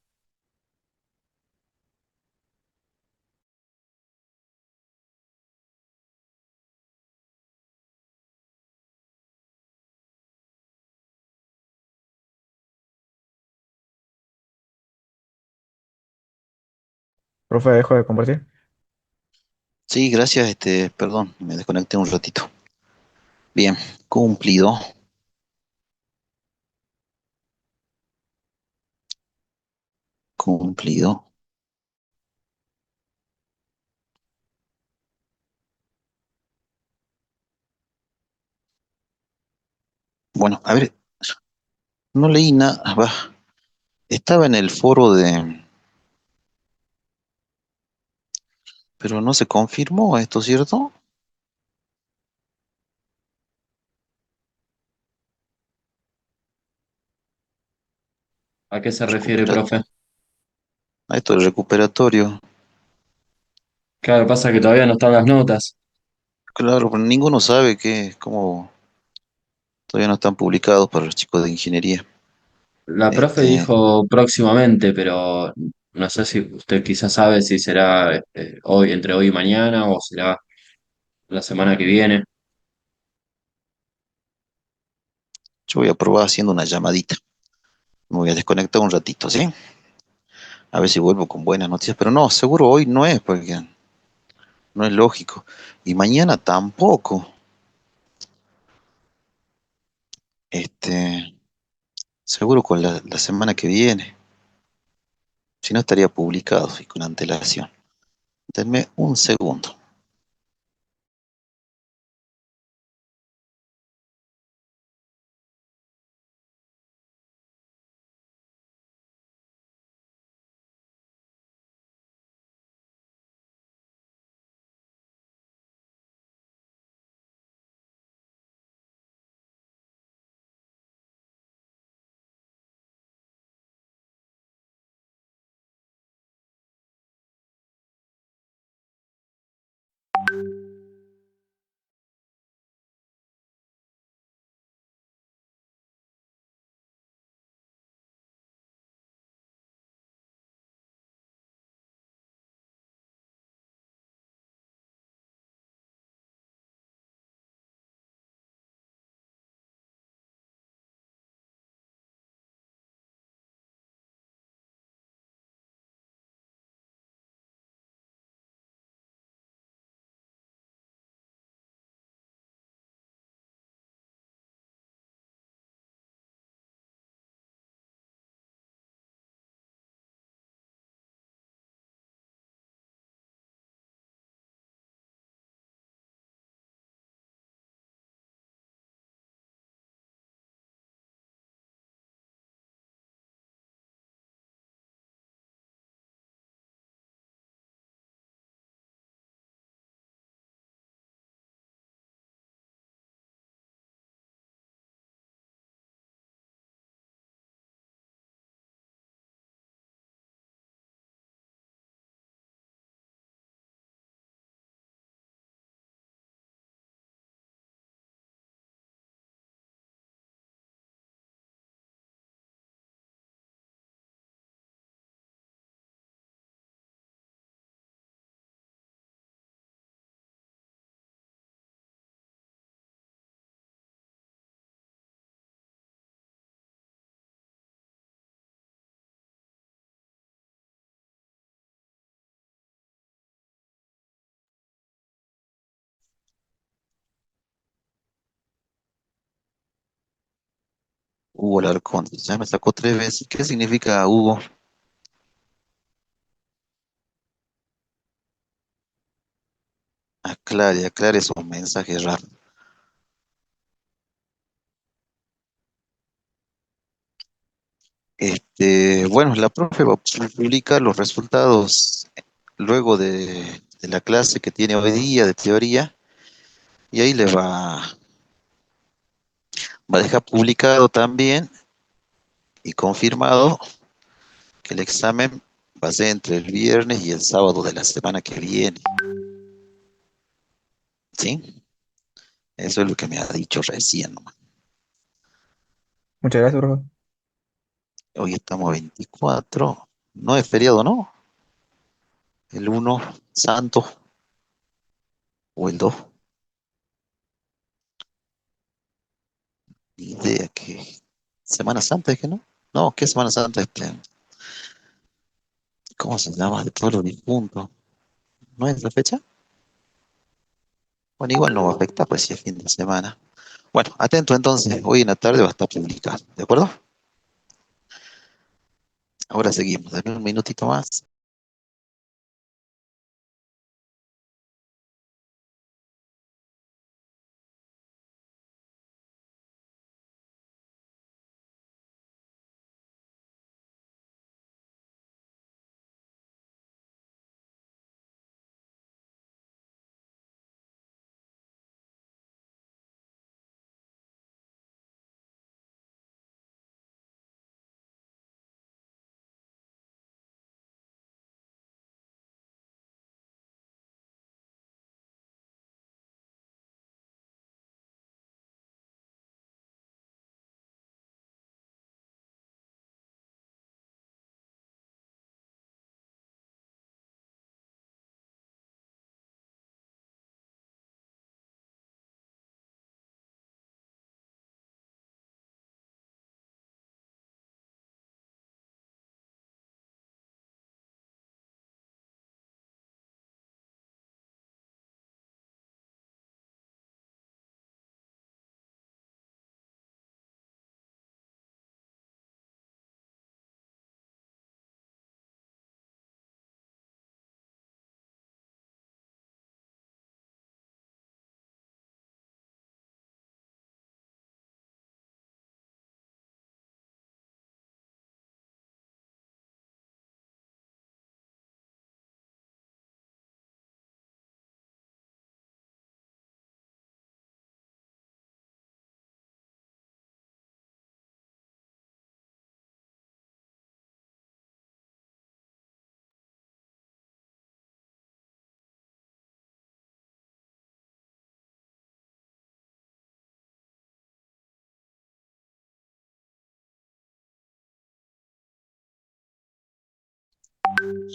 Profe, dejo de compartir.
Sí, gracias, perdón, me desconecté un ratito. Bien, cumplido, cumplido. Bueno, a ver, no leí nada, estaba en el foro pero no se confirmó esto, ¿cierto?
¿A qué se refiere,
Recupera,
profe?
a esto del recuperatorio.
Claro, pasa que todavía no están las notas.
Claro, pero ninguno sabe cómo todavía no están publicados para los chicos de ingeniería.
La profe
Este,
dijo próximamente, pero no sé si usted quizás sabe si será hoy, entre hoy y mañana, o será la semana que viene.
yo voy a probar haciendo una llamadita. Me voy a desconectar un ratito, ¿sí? A ver si vuelvo con buenas noticias, pero no, seguro hoy no es, porque no es lógico. Y mañana tampoco. Este, seguro con la semana que viene. Si no estaría publicado y con antelación. Denme un segundo. Hugo Alarcón. Ya me sacó 3 veces. ¿Qué significa Hugo? Aclare, aclare esos mensajes raros. Bueno, la profe va a publicar los resultados luego de la clase que tiene hoy día de teoría y ahí va a dejar publicado también y confirmado que el examen va a ser entre el viernes y el sábado de la semana que viene. ¿Sí? Eso es lo que me ha dicho recién nomás.
Muchas gracias, profe.
Hoy estamos a 24. No es feriado, ¿no? El 1 santo o el 2. Ni idea que. ¿Semana Santa es que no? No, ¿qué Semana Santa? ¿Cómo se llama? De todos los difuntos. ¿No es la fecha? Bueno, igual no va a afectar, pues si es fin de semana. Bueno, atento entonces, hoy en la tarde va a estar publicado, ¿de acuerdo? Ahora seguimos, dame un minutito más.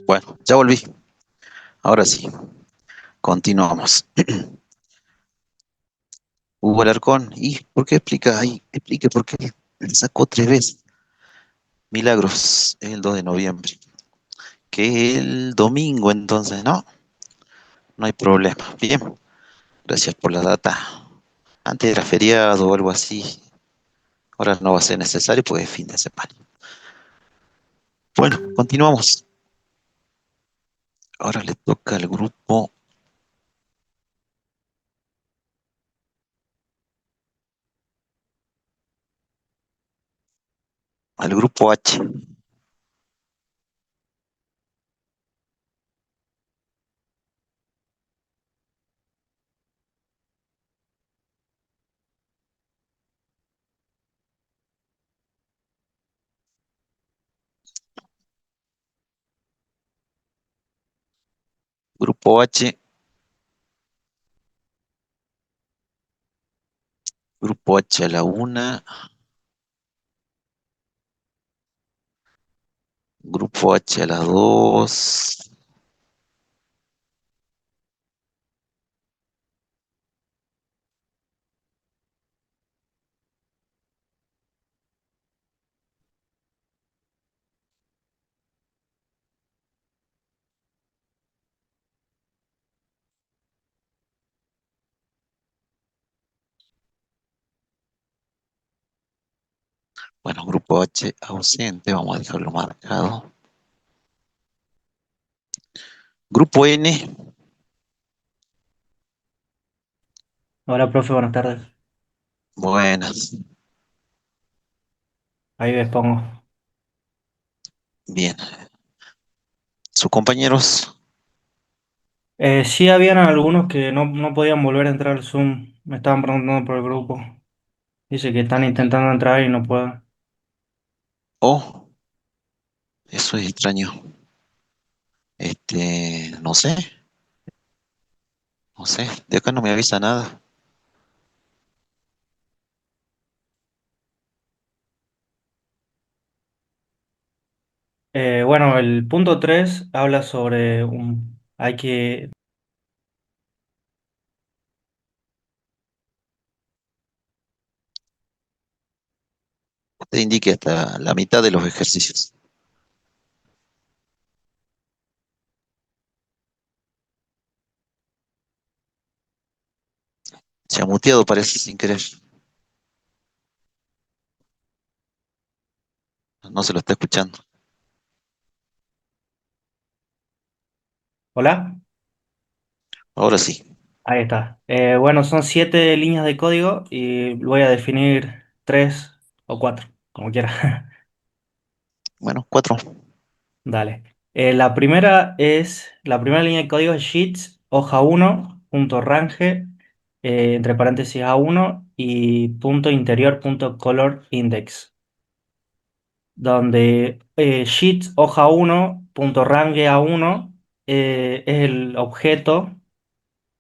Bueno, ya volví. Ahora sí, continuamos. Hugo Alarcón, ¿y por qué explica ahí? Explique por qué le sacó 3 veces. Milagros, el 2 de noviembre. Que el domingo, entonces, ¿no? No hay problema. Bien, gracias por la data. Antes era feriado o algo así. Ahora no va a ser necesario porque es fin de semana. Bueno, continuamos. Ahora le toca al grupo H. Grupo H, grupo H a la 1, grupo H a las 2. Bueno, grupo H ausente, vamos a dejarlo marcado. Grupo N,
Hola, profe, buenas tardes.
buenas,
Ahí les pongo.
bien. Sus compañeros,
Sí, habían algunos que no podían volver a entrar al Zoom. Me estaban preguntando por el grupo. Dice que están intentando entrar y no pueden.
oh, eso es extraño. No sé, no sé, de acá no me avisa nada.
Bueno, el punto 3 habla sobre hay que.
Usted indique hasta la mitad de los ejercicios. Se ha muteado, parece, sin querer. No se lo está escuchando.
¿Hola?
Ahora sí.
Ahí está. Bueno, son 7 líneas de código y voy a definir 3 o 4, como quiera.
Bueno, 4.
Dale. La primera línea de código es sheets, hoja 1, punto range, entre paréntesis A1 y punto interior, punto color index, donde sheets, hoja 1, punto range A1 es el objeto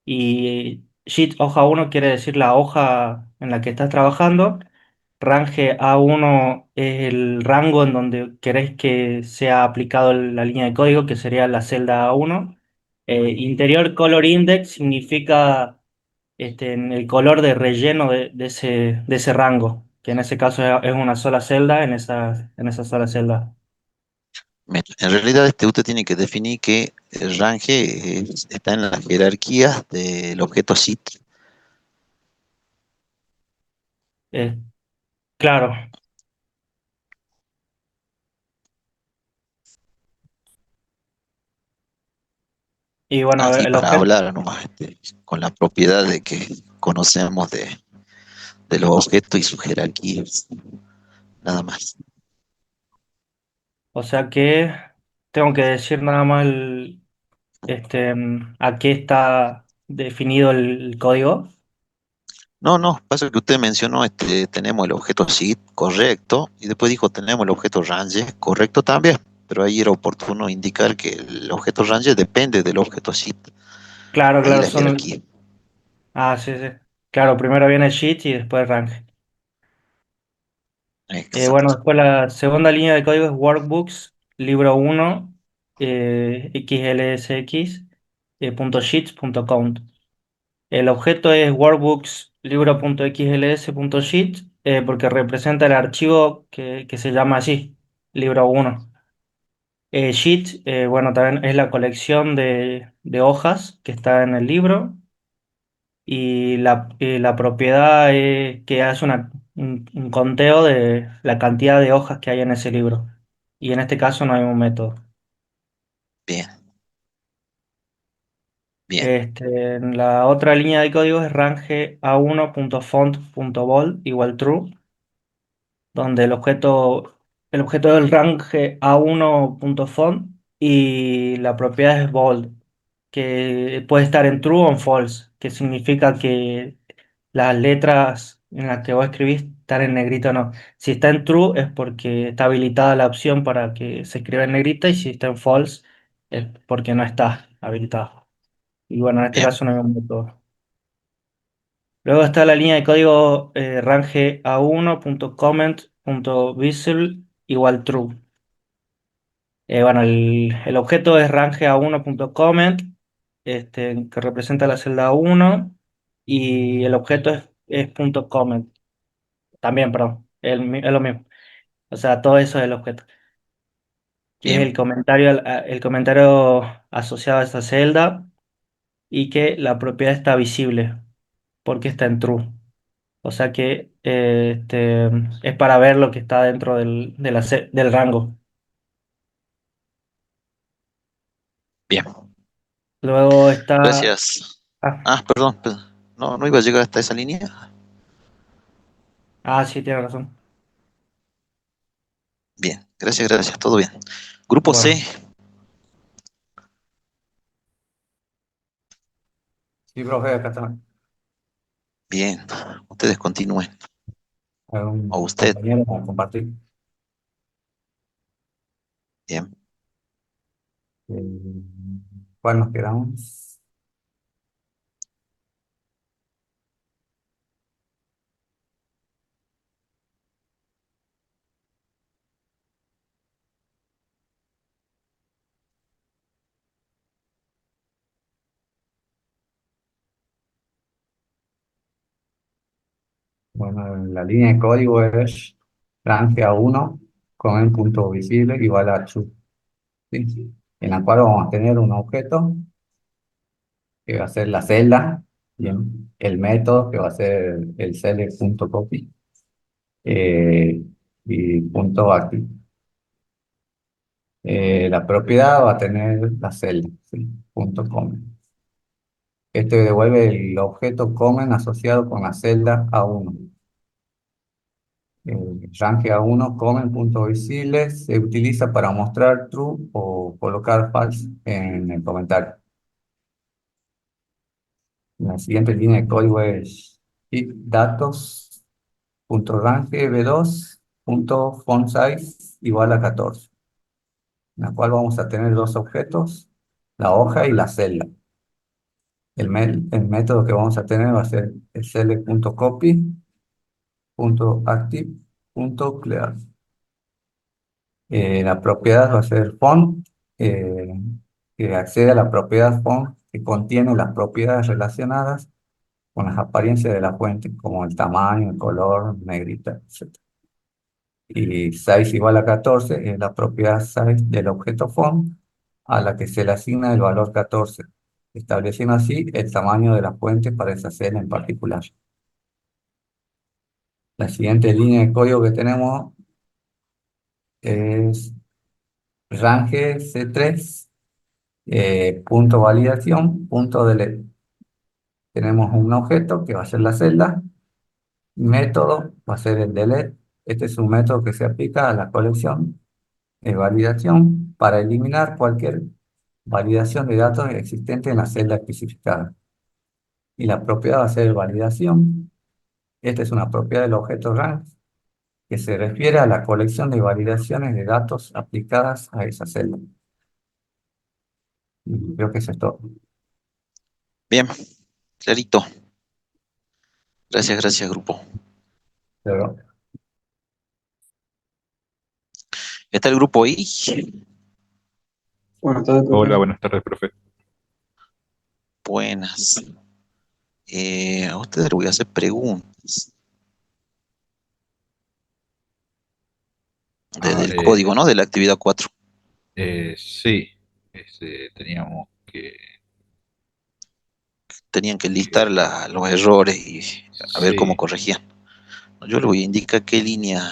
y sheet hoja 1 quiere decir la hoja en la que estás trabajando. Range A1 es el rango en donde querés que sea aplicado la línea de código, que sería la celda A1. Interior color index significa en el color de relleno de ese rango, que en ese caso es una sola celda en esa sola celda.
En realidad, usted tiene que definir que el range está en la jerarquía del objeto sheet.
Eh, claro. Y bueno, a ver,
Así
el
para
objeto.
hablar nomás, con la propiedad de que conocemos de los objetos y sus jerarquías, nada más.
O sea que tengo que decir nada más a qué está definido el código.
No, no, pasa que usted mencionó, tenemos el objeto sheet, correcto, y después dijo, tenemos el objeto range, correcto también, pero ahí era oportuno indicar que el objeto range depende del objeto sheet,
Claro,
ahí
claro,
la jerarquía.
Ah, sí, sí. Claro, primero viene sheet y después range. Bueno,
Exacto.
después la segunda línea de código es workbooks, libro 1, XLSX, punto sheets, punto count. El objeto es workbooks, libro.xls.sheet, porque representa el archivo que se llama así, libro 1. Sheet, bueno, también es la colección de hojas que está en el libro y la propiedad es que hace un conteo de la cantidad de hojas que hay en ese libro. Y en este caso no hay un método.
Bien, bien,
En la otra línea de código es range a1.font.bold igual true, donde el objeto del range a1.font y la propiedad es bold, que puede estar en true o en false, que significa que las letras en las que vos escribís están en negrita o no. Si está en true es porque está habilitada la opción para que se escriba en negrita y si está en false es porque no está habilitada. Y bueno, en este
bien,
caso no hay un método. Luego está la línea de código range a1.comment.visual igual true. Bueno, el objeto es range a1.comment, que representa la celda 1, y el objeto es punto .comment, también, perdón, es lo mismo. O sea, todo eso es el objeto, que es
bien,
el comentario asociado a esa celda y que la propiedad está visible porque está en true. O sea que es para ver lo que está dentro del rango.
bien.
Luego está.
Gracias.
Ah,
Ah, perdón, no, no iba a llegar hasta esa línea.
sí, tiene razón.
Bien, gracias, gracias, todo bien. Grupo C,
Bueno, sí, profe, acá también.
bien, ustedes continúen. O
¿Algún
usted,
compañero a compartir?
bien,
Eh, ¿Cuál nos quedamos? Bueno, la línea de código es range A1 con el punto visible igual a true, ¿sí? En la cual vamos a tener un objeto que va a ser la celda
Bien. El método que va a ser el select.copy y punto active. La propiedad va a tener la celda, ¿sí? Punto comment. Este devuelve el objeto comment asociado con la celda A1. Range A1 comment.visible se utiliza para mostrar true o colocar false en el comentario. La siguiente línea de código es if datos.range b2.fontSize igual a 14, en la cual vamos a tener dos objetos, la hoja y la celda. El método que vamos a tener va a ser el select.copy.active.clear. La propiedad va a ser font, eh, que accede a la propiedad font que contiene las propiedades relacionadas con las apariencias de la fuente, como el tamaño, el color, negrita, etc. Y size igual a 14 es la propiedad size del objeto font a la que se le asigna el valor 14, estableciendo así el tamaño de la fuente para esa celda en particular. La siguiente línea de código que tenemos es range C3, punto validación, punto delete. Tenemos un objeto que va a ser la celda, método va a ser el delete. Este es un método que se aplica a la colección de validación para eliminar cualquier validación de datos existente en la celda especificada. Y la propiedad va a ser validación. Esta es una propiedad del objeto range que se refiere a la colección de validaciones de datos aplicadas a esa celda. Y creo que eso es todo.
Bien, clarito. Gracias, grupo.
Pero,
Está el grupo I.
Buenas tardes,
Hola,
profe.
buenas tardes, profe.
Buenas. A ustedes les voy a hacer preguntas del código, ¿no? De la actividad 4.
Sí, teníamos
Tenían que listar los errores y a ver cómo
sí,
corregían. Yo les voy a indicar qué línea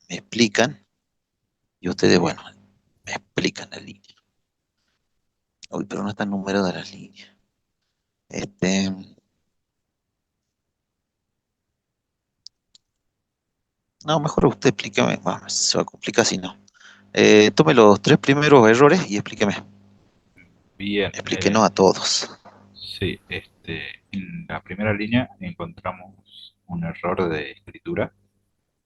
me explican y ustedes, bueno, me explican la línea. Uy, pero no están numeradas las líneas. No, mejor usted explíqueme. Bueno, se va a complicar si no. Tome los 3 primeros errores y explíqueme.
bien.
Explíquenos a todos.
Sí, en la primera línea encontramos un error de escritura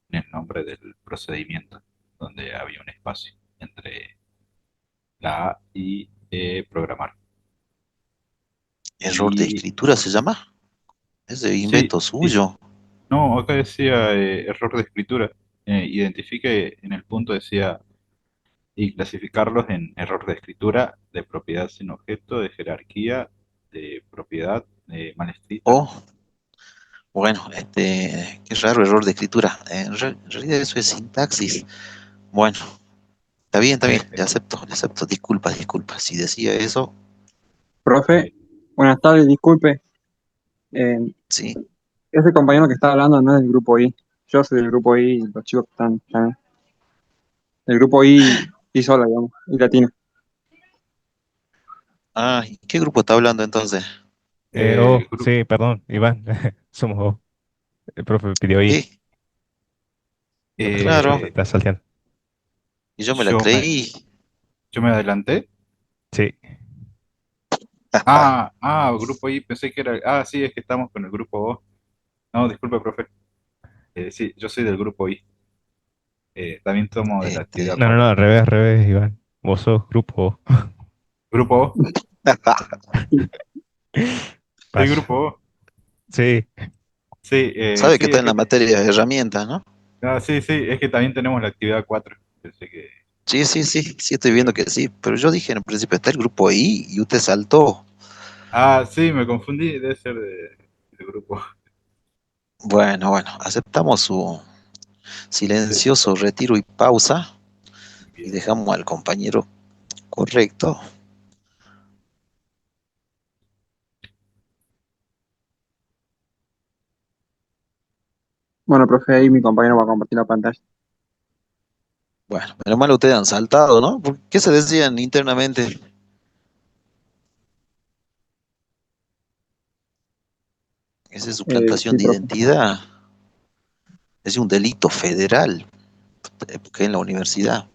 en el nombre del procedimiento, donde había un espacio entre la A y programar.
¿Error de
Y
escritura se llama? Es de
sí,
invento suyo.
no, acá decía error de escritura. Identifique en el punto decía y clasificarlos en error de escritura, de propiedad sin objeto, de jerarquía, de propiedad mal escrita.
O, bueno, qué raro error de escritura. En realidad eso es sintaxis. Bueno, está bien,
Eh,
le acepto, le acepto. Disculpas. Si decía eso,
Profe,
eh,
buenas tardes, disculpe. Eh,
sí.
ese compañero que está hablando no es del grupo I. Yo soy del grupo I y los chicos que están del grupo I sola, digamos, I latina.
Ah, ¿y qué grupo está hablando entonces?
el grupo,
Sí, perdón, Iván, somos vos. El profe pidió ahí,
Sí,
te
claro.
eh,
estás salteando.
Y yo me la
yo me,
creí.
yo me adelanté.
Sí,
Grupo I, pensé que era. Ah, sí, es que estamos con el grupo O. No, disculpe, profe. Sí, yo soy del grupo I. También tomo de la actividad
no, no, no,
4.
al revés, Iván. Vos sos grupo.
Grupo O, soy
Vaya,
grupo O.
sí,
Sí,
Sabe que
sí,
está
es
en la
que.
materia de herramientas, ¿no?
Sí, sí, es que también tenemos la actividad 4. Pensé que.
Sí, estoy viendo que sí. Pero yo dije en el principio, está el grupo ahí y usted saltó.
Sí, me confundí, debe ser del grupo.
Bueno, aceptamos su
Sí,
silencioso retiro y pausa y
bien.
dejamos al compañero correcto.
Bueno, profe, ahí mi compañero va a compartir la pantalla.
Bueno, menos mal ustedes han saltado, ¿no? ¿Qué se decían internamente? Esa es suplantación
Sí,
de
profe.
identidad. Es un delito federal, porque en la universidad.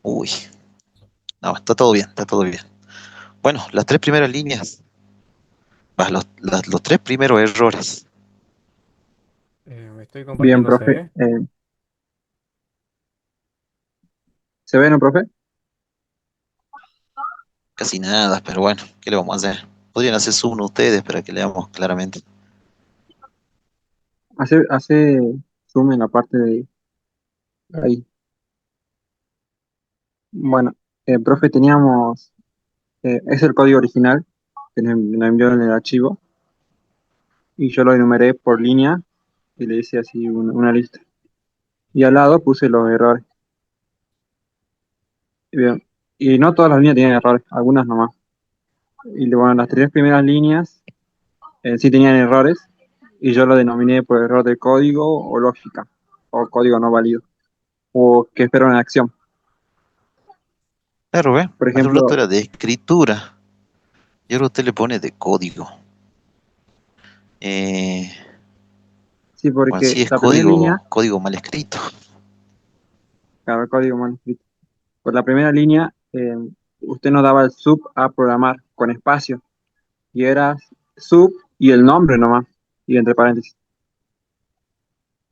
Uy, no, está todo bien, está todo bien. Bueno, las tres primeras líneas, los tres primeros errores.
Me estoy
Bien,
compartiendo, ¿se
profe.
ve?
¿Se ve, no, profe?
Casi nada, pero bueno, ¿qué le vamos a hacer? Podrían hacer zoom ustedes para que leamos claramente.
Hace zoom en la parte de ahí. Bueno, profe, teníamos, es el código original que nos envió en el archivo y yo lo enumeré por línea y le hice así una lista. Y al lado puse los errores. Bien. Y no todas las líneas tienen errores, algunas nomás. Y bueno, las tres primeras líneas sí tenían errores y yo lo denominé por error de código o lógica o código no válido o que espera una acción.
Claro, ¿ve?
Por
Hace un rato
ejemplo,
era de escritura y ahora usted le pone de código. Eh,
sí,
bueno,
porque
sí es
la primera línea,
código mal escrito.
claro, el código mal escrito. Por la primera línea, usted nos daba el sub a programar con espacio y era sub y el nombre nomás y entre paréntesis.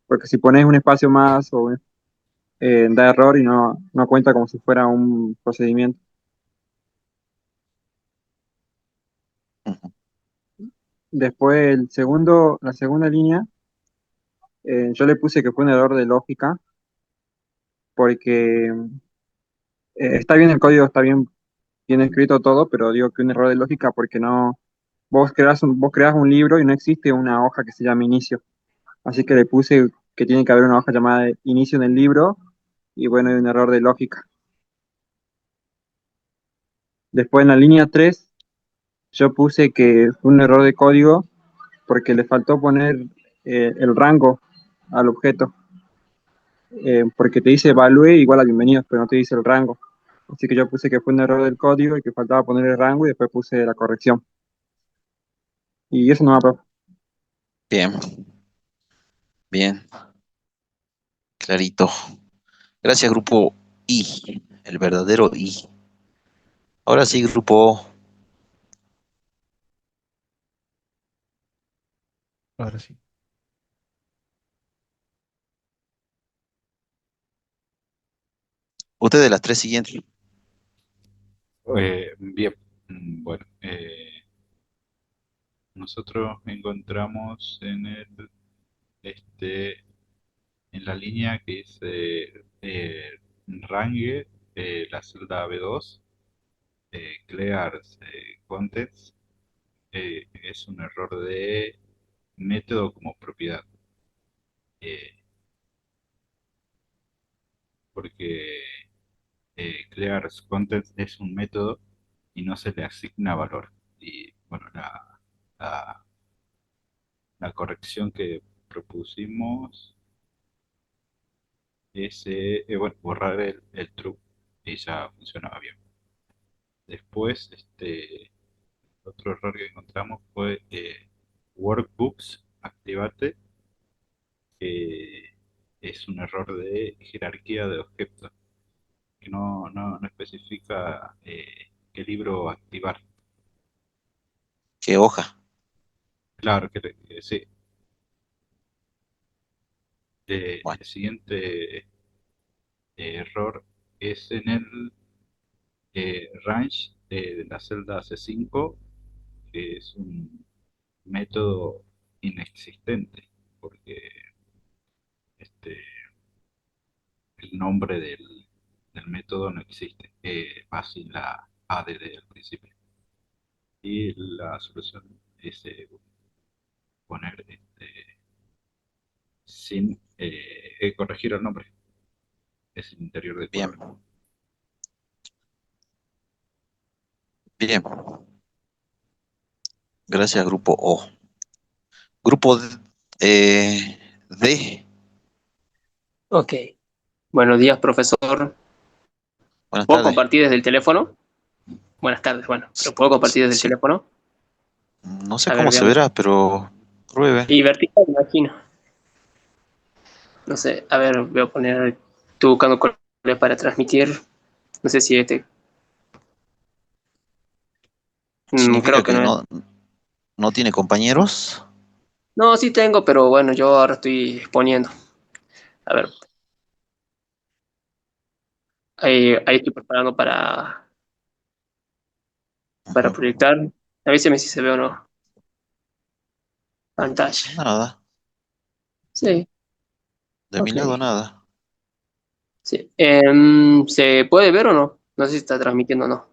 Porque si pones un espacio más o da error y no cuenta como si fuera un procedimiento.
Ujú.
Después la segunda línea, yo le puse que fue un error de lógica porque está bien el código, está bien escrito todo, pero digo que un error de lógica porque no, vos creas un libro y no existe una hoja que se llame inicio. Así que le puse que tiene que haber una hoja llamada inicio en el libro y bueno, hay un error de lógica. Después en la línea 3 yo puse que fue un error de código porque le faltó poner el rango al objeto, porque te dice evalúe igual a bienvenidos, pero no te dice el rango. Así que yo puse que fue un error del código y que faltaba poner el rango y después puse la corrección. Y eso no va a...
Bien, bien, clarito. Gracias, grupo I, el verdadero I. Ahora sí, grupo O.
Ahora sí.
Usted de las tres siguientes.
Bien, bueno, nosotros encontramos este, en la línea que dice range, la celda B2, clears contents, es un error de método como propiedad, eh, porque clears contents es un método y no se le asigna valor. Y bueno, la, la corrección que propusimos es bueno, borrar el true y ya funcionaba bien. Después, otro error que encontramos fue workbooks, activate, que es un error de jerarquía de objetos, que no especifica qué libro activar.
¿Qué hoja?
Claro que sí.
Bueno,
El siguiente error es en el range de la celda C5, que es un método inexistente, porque este, el nombre del método no existe, va sin la ADD al principio. Y la solución es poner sin corregir el nombre, es el interior del
bien,
programa.
bien. Gracias, grupo O. Grupo D, D.
Ok. Buenos días, profesor.
Buenas
¿Puedo
tardes.
compartir desde el teléfono? Buenas tardes, bueno, pero ¿puedo compartir desde el
Sí,
teléfono?
no sé
A ver,
cómo se
veamos.
verá, pero pruebe.
Y vertical, imagino. No sé, a ver, voy a poner, estoy buscando colores para transmitir. No sé si este,
¿Significa
creo que
que
no es.
no tiene compañeros?
No, sí tengo, pero bueno, yo ahora estoy exponiendo. A ver, ahí estoy preparando para
Ujú.
proyectar. Avíseme si se ve o no. Pantalla.
Nada,
Sí,
de mi
ok.
lado nada.
Sí. ¿Se puede ver o no? No sé si está transmitiendo o no.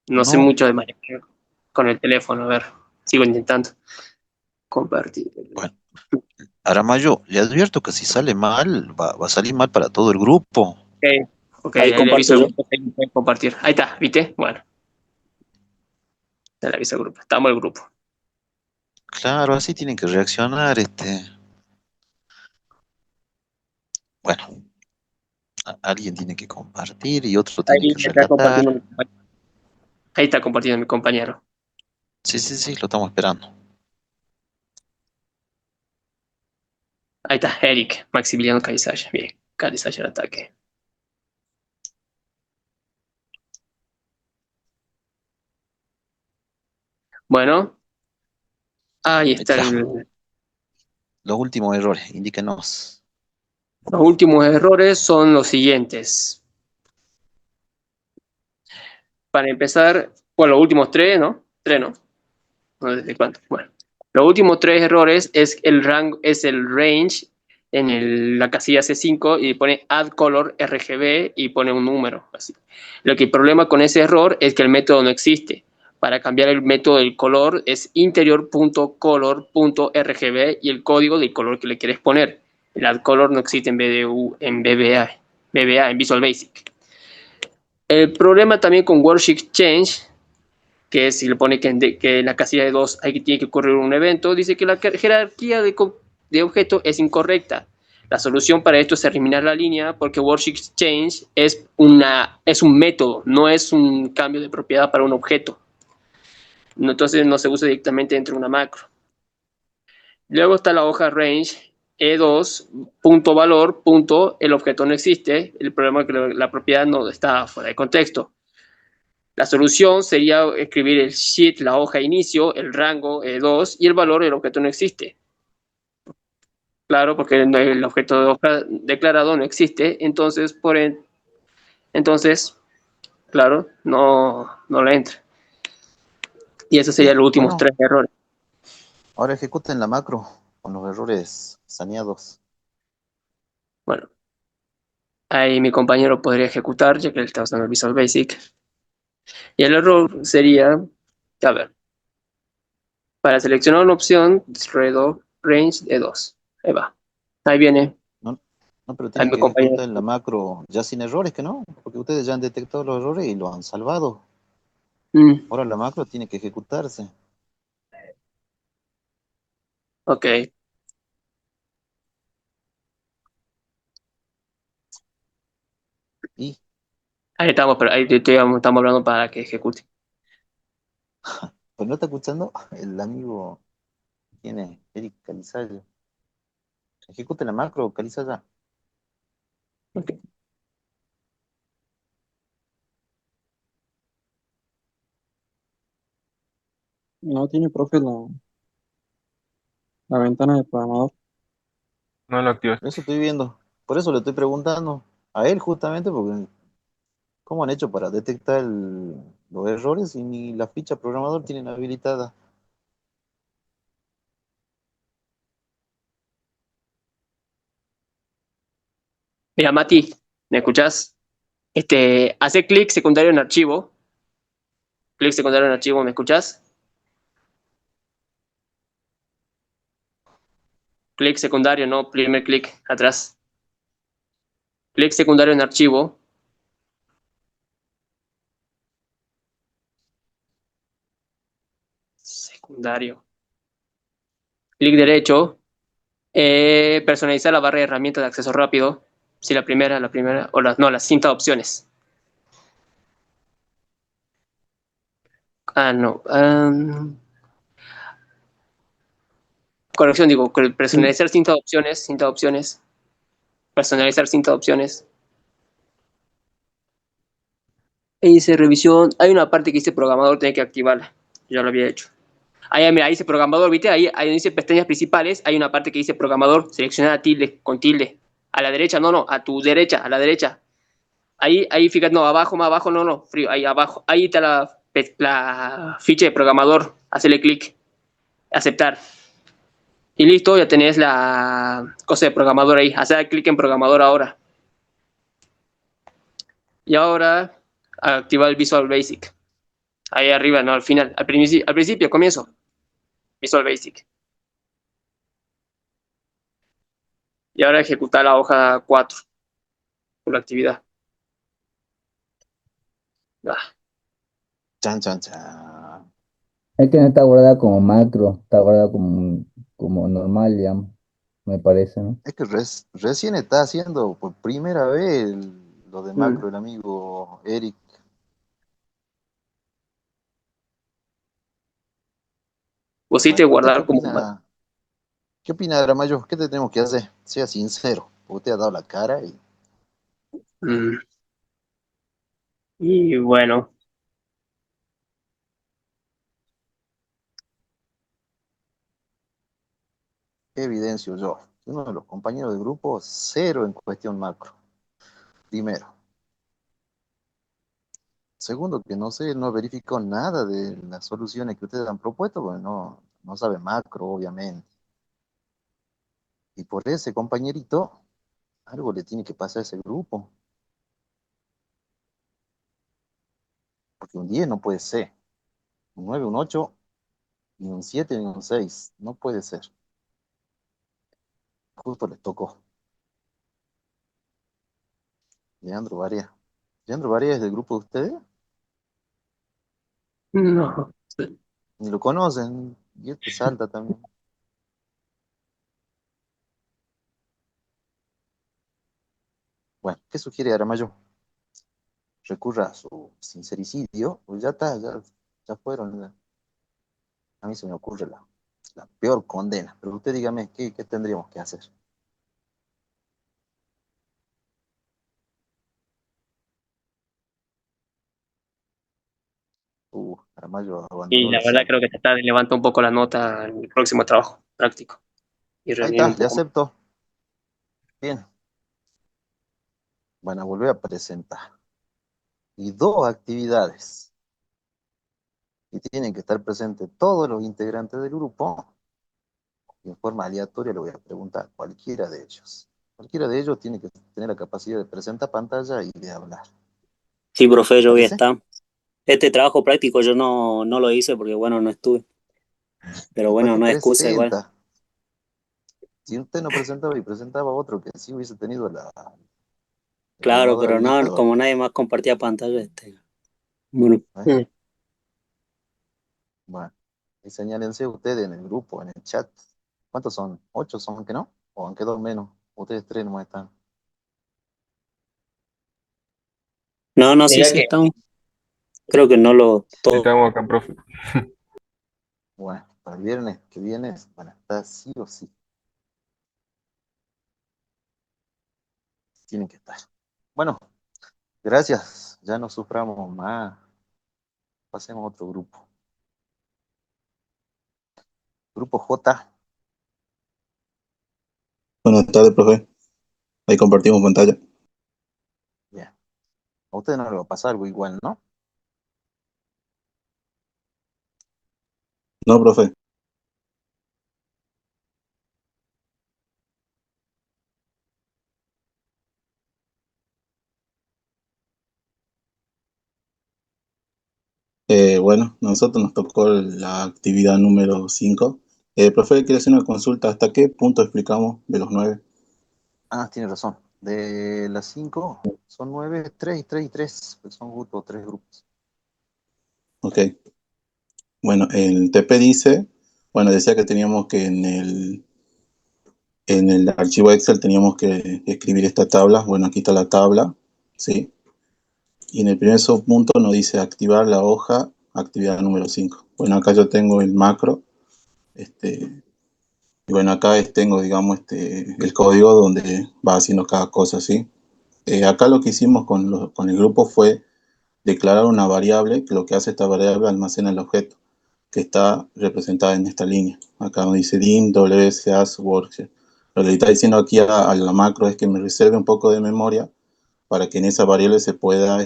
No sé
No,
mucho de manejar con el teléfono. A ver, sigo intentando compartir.
bueno, Aramayo, le advierto que si sale mal, va a salir mal para todo el grupo.
Ok, ok,
Ahí
ahí le aviso
comparto
al
yo.
grupo que pueden compartir. Ahí está, ¿viste? Bueno, ya le aviso al grupo. Estamos el grupo.
Claro, así tienen que reaccionar, Bueno, alguien tiene que compartir y otro tiene
Ahí
que
está
relatar.
compartiendo mi compañero. Ahí está compartiendo mi compañero.
Sí, sí, sí, lo estamos esperando.
Ahí está, Eric, Maximiliano Calizaya. Bien, Calizaya al ataque. Bueno, ahí
Ahí
está
está.
el.
Los últimos errores, indíquenos.
Los últimos errores son los siguientes. Para empezar, bueno, los últimos tres, ¿no? Tres, ¿no? No sé de cuánto. Bueno, los últimos tres errores es el rango, es el range en la casilla C5 y pone add color RGB y pone un número. Así. Lo que el problema con ese error es que el método no existe. Para cambiar el método del color es interior.color.rgb y el código del color que le quieres poner. El add color no existe en BDU, en BBA, en Visual Basic. El problema también con Worksheet Change, que es, si le pone que en la casilla de 2 tiene que ocurrir un evento, dice que la jerarquía de objeto es incorrecta. La solución para esto es eliminar la línea porque Worksheet Change es un método, no es un cambio de propiedad para un objeto. Entonces no se usa directamente dentro de una macro. Luego está la hoja range E2, punto valor, punto, el objeto no existe. El problema es que la propiedad no está fuera de contexto. La solución sería escribir el sheet, la hoja inicio, el rango E2 y el valor del objeto no existe. Claro, porque el objeto de hoja declarado no existe, entonces, entonces claro, no le entra. Y esos serían
Bien,
los últimos
bueno,
tres errores.
ahora ejecuten la macro con los errores saneados.
Bueno, ahí mi compañero podría ejecutar, ya que él está usando el Visual Basic. Y el error sería, a ver, para seleccionar una opción, redo range E2. Ahí va. Ahí viene.
No, no, pero
Ahí
tienen
mi
que
compañero.
ejecutar la macro ya sin errores, ¿que no? Porque ustedes ya han detectado los errores y lo han salvado.
Mm,
Ahora la macro tiene que ejecutarse.
ok.
Y,
Ahí estamos, pero ahí estamos hablando para que ejecute.
pues no está escuchando el amigo que tiene Eric Calizaya. Ejecute la macro, Calizaya.
Ok.
No tiene, profe, la ventana de programador.
No lo activaste.
Eso estoy viendo. Por eso le estoy preguntando a él justamente, porque ¿cómo han hecho para detectar los errores y ni la ficha programador tienen habilitada?
Mira, Mati, ¿me escuchás? Hace clic secundario en archivo. Clic secundario en archivo, ¿me escuchás? Clic secundario, no, primer clic atrás. Clic secundario en archivo. Secundario. Clic derecho. Personalizar la barra de herramientas de acceso rápido. Sí, la primera, o las cinta opciones. No. Corrección, digo, personalizar cinta opciones. Personalizar cinta opciones. E dice revisión. Hay una parte que dice programador, tiene que activarla. Ya lo había hecho. Ahí, mira, ahí dice programador, ¿viste? Ahí dice pestañas principales. Hay una parte que dice programador. Seleccionar tilde, con tilde. A la derecha, no, a tu derecha, a la derecha. Ahí, fíjate, no, abajo, más abajo, no, frío, ahí abajo. Ahí está la ficha de programador. Hacele clic. Aceptar. Y listo, ya tenés la cosa de programador ahí. Hacer clic en programador ahora. Y ahora activar el Visual Basic. Ahí arriba, no, al final. Al principio, comienzo. Visual Basic. Y ahora ejecutar la hoja 4 por la actividad.
Chan, chan, chan.
Es que no está guardada como macro, está guardada como normal, digamos, me parece, ¿no?
Es que recién está haciendo por primera vez lo de macro el amigo Eric.
Pusiste
Bueno, ¿usted
guardar como
qué opina, Gramayo? ¿Qué te tenemos que hacer? Sea sincero, porque usted ha dado la cara y
Y bueno.
¿qué evidencio yo? Uno de los compañeros de grupo, cero en cuestión macro. Primero. Segundo, que no sé, no verificó nada de las soluciones que ustedes han propuesto, porque no sabe macro, obviamente. Y por ese compañerito, algo le tiene que pasar a ese grupo. Porque un 10 no puede ser. Un 9, un 8, ni un 7, ni un 6. No puede ser. Justo les tocó. Leandro Varía. ¿Leandro Varía es del grupo de ustedes?
No.
Ni lo conocen. Y este salta también. Bueno, ¿qué sugiere Aramayo? Recurra a su sincericidio, pues ya está, ya fueron. A mí se me ocurre la peor condena. Pero usted dígame, ¿qué tendríamos que hacer? Aramayo
Y
abandonó
la
la
verdad
sala.
creo que te levanta un poco la nota en el próximo trabajo práctico. Y
Ahí
reunir
está,
un
le
poco más.
acepto. Bien. Van a volver a presentar. Y dos actividades. Y tienen que estar presentes todos los integrantes del grupo. Y en forma aleatoria le voy a preguntar cualquiera de ellos. Cualquiera de ellos tiene que tener la capacidad de presentar pantalla y de hablar.
Sí, profe, yo voy a
¿Parece?
estar. Este trabajo práctico yo no lo hice porque, bueno, no estuve. Pero
¿Para
bueno,
qué
no es excusa igual.
presenta? Si usted no presentaba y presentaba otro que sí hubiese tenido el
Claro,
evaluador
pero no,
habilitado.
como nadie más compartía pantalla, bueno.
Bueno, y señálense ustedes en el grupo, en el chat. ¿Cuántos son? ¿8 son que no? ¿O han quedado menos? Ustedes tres nomás están.
No, sí,
Mira
sí,
que
estamos. Creo que no lo
Sí,
todo.
estamos acá, profe.
Bueno, para el viernes que viene van a estar sí o sí. Tienen que estar. Bueno, gracias. Ya no suframos más. Pasemos a otro grupo. Grupo J.
Buenas tardes, profe. Ahí compartimos pantalla.
Bien. A ustedes no les va a pasar algo igual, ¿no?
No, profe. Bueno, nosotros nos tocó la actividad número 5. Profe, quiere hacer una consulta. ¿Hasta qué punto explicamos de los 9?
Tiene razón. De las 5 son 9, 3 y 3 y 3. Pues son justo 3 grupos.
Ok. Bueno, el TP dice, bueno, decía que teníamos que en el archivo Excel teníamos que escribir esta tabla. Bueno, aquí está la tabla, ¿sí? Y en el primer subpunto nos dice activar la hoja, actividad número 5. Bueno, acá yo tengo el macro, y bueno, acá tengo, digamos, el código donde va haciendo cada cosa, ¿sí? Acá lo que hicimos con el grupo fue declarar una variable, que lo que hace esta variable almacena el objeto, que está representada en esta línea. Acá nos dice dim wsas worksheet. Lo que le está diciendo aquí a la macro es que me reserve un poco de memoria para que en esa variable se pueda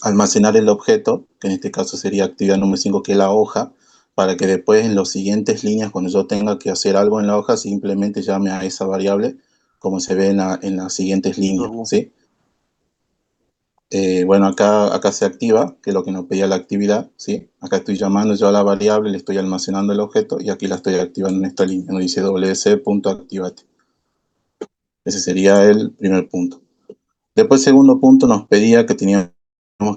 almacenar el objeto, que en este caso sería actividad número 5, que es la hoja, para que después en las siguientes líneas, cuando yo tenga que hacer algo en la hoja, simplemente llame a esa variable, como se ve en las siguientes líneas, ¿sí? Bueno, acá se activa, que es lo que nos pedía la actividad, ¿sí? Acá estoy llamando yo a la variable, le estoy almacenando el objeto, y aquí la estoy activando en esta línea, nos dice wc.activate. Ese sería el primer punto. Después, el segundo punto nos pedía que teníamos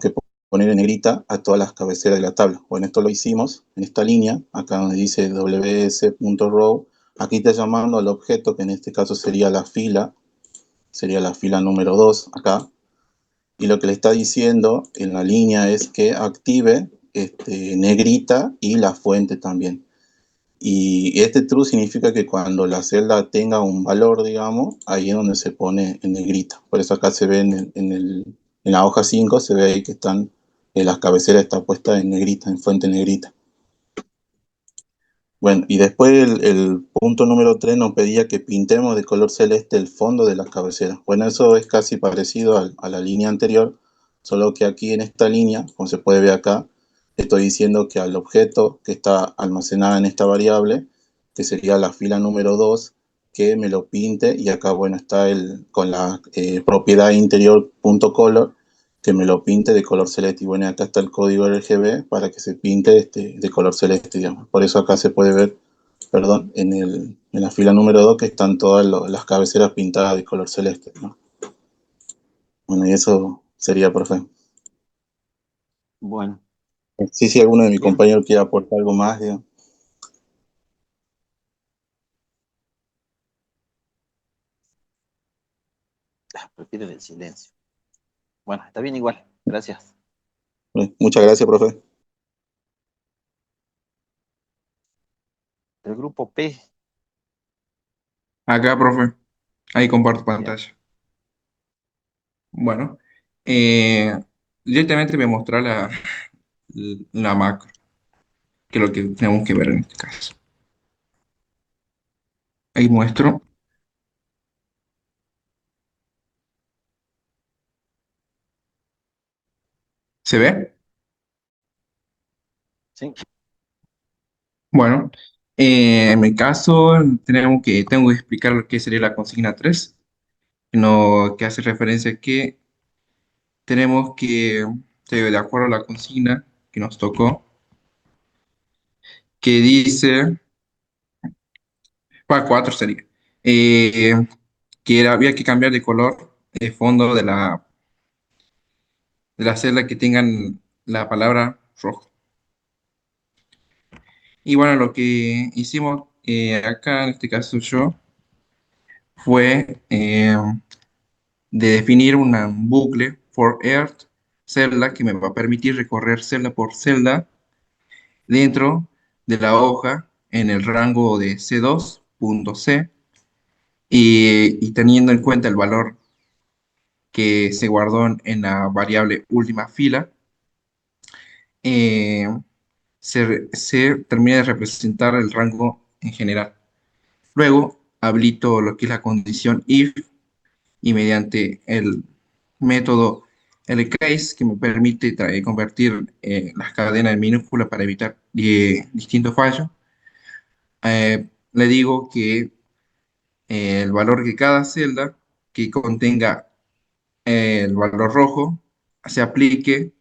que poner en negrita a todas las cabeceras de la tabla. Bueno, esto lo hicimos en esta línea, acá donde dice ws.row. Aquí está llamando al objeto, que en este caso sería la fila número 2, acá. Y lo que le está diciendo en la línea es que active negrita y la fuente también. Y este true significa que cuando la celda tenga un valor, digamos, ahí es donde se pone en negrita. Por eso acá se ve en la hoja 5, se ve ahí que están, las cabeceras están puestas en negrita, en fuente negrita. Bueno, y después el punto número 3 nos pedía que pintemos de color celeste el fondo de las cabeceras. Bueno, eso es casi parecido a la línea anterior, solo que aquí en esta línea, como se puede ver acá, estoy diciendo que al objeto que está almacenado en esta variable, que sería la fila número 2, que me lo pinte, y acá, bueno, está con la propiedad interior.color, que me lo pinte de color celeste. Y bueno, acá está el código RGB para que se pinte de color celeste, digamos. Por eso acá se puede ver, perdón, en la fila número 2 que están todas las cabeceras pintadas de color celeste, ¿no? Bueno, y eso sería, profe.
Bueno,
Sí, si alguno de mis
bien.
compañeros quiere aportar algo más, digamos.
Prefieren el silencio. Bueno, está bien igual. Gracias.
Muchas gracias, profe.
El grupo P.
Acá, profe, ahí comparto
Ya.
pantalla. Bueno, directamente voy a mostrar la macro, que es lo que tenemos que ver en este caso. Ahí muestro. ¿Se ve?
Sí.
Bueno, en mi caso tengo que explicar lo que sería la consigna 3, que hace referencia a que tenemos que, de acuerdo a la consigna que nos tocó, que dice, para 4 sería, eh, había que cambiar de color de fondo de la celda que tengan la palabra rojo. Y bueno, lo que hicimos acá, en este caso yo, fue de definir un bucle for earth celda que me va a permitir recorrer celda por celda dentro de la hoja en el rango de C2.c y teniendo en cuenta el valor que se guardó en la variable última fila, eh, se termina de representar el rango en general. Luego habilito lo que es la condición if y mediante el método lcase que me permite convertir las cadenas en minúsculas para evitar distintos fallos, le digo que el valor que cada celda que contenga el valor rojo se aplique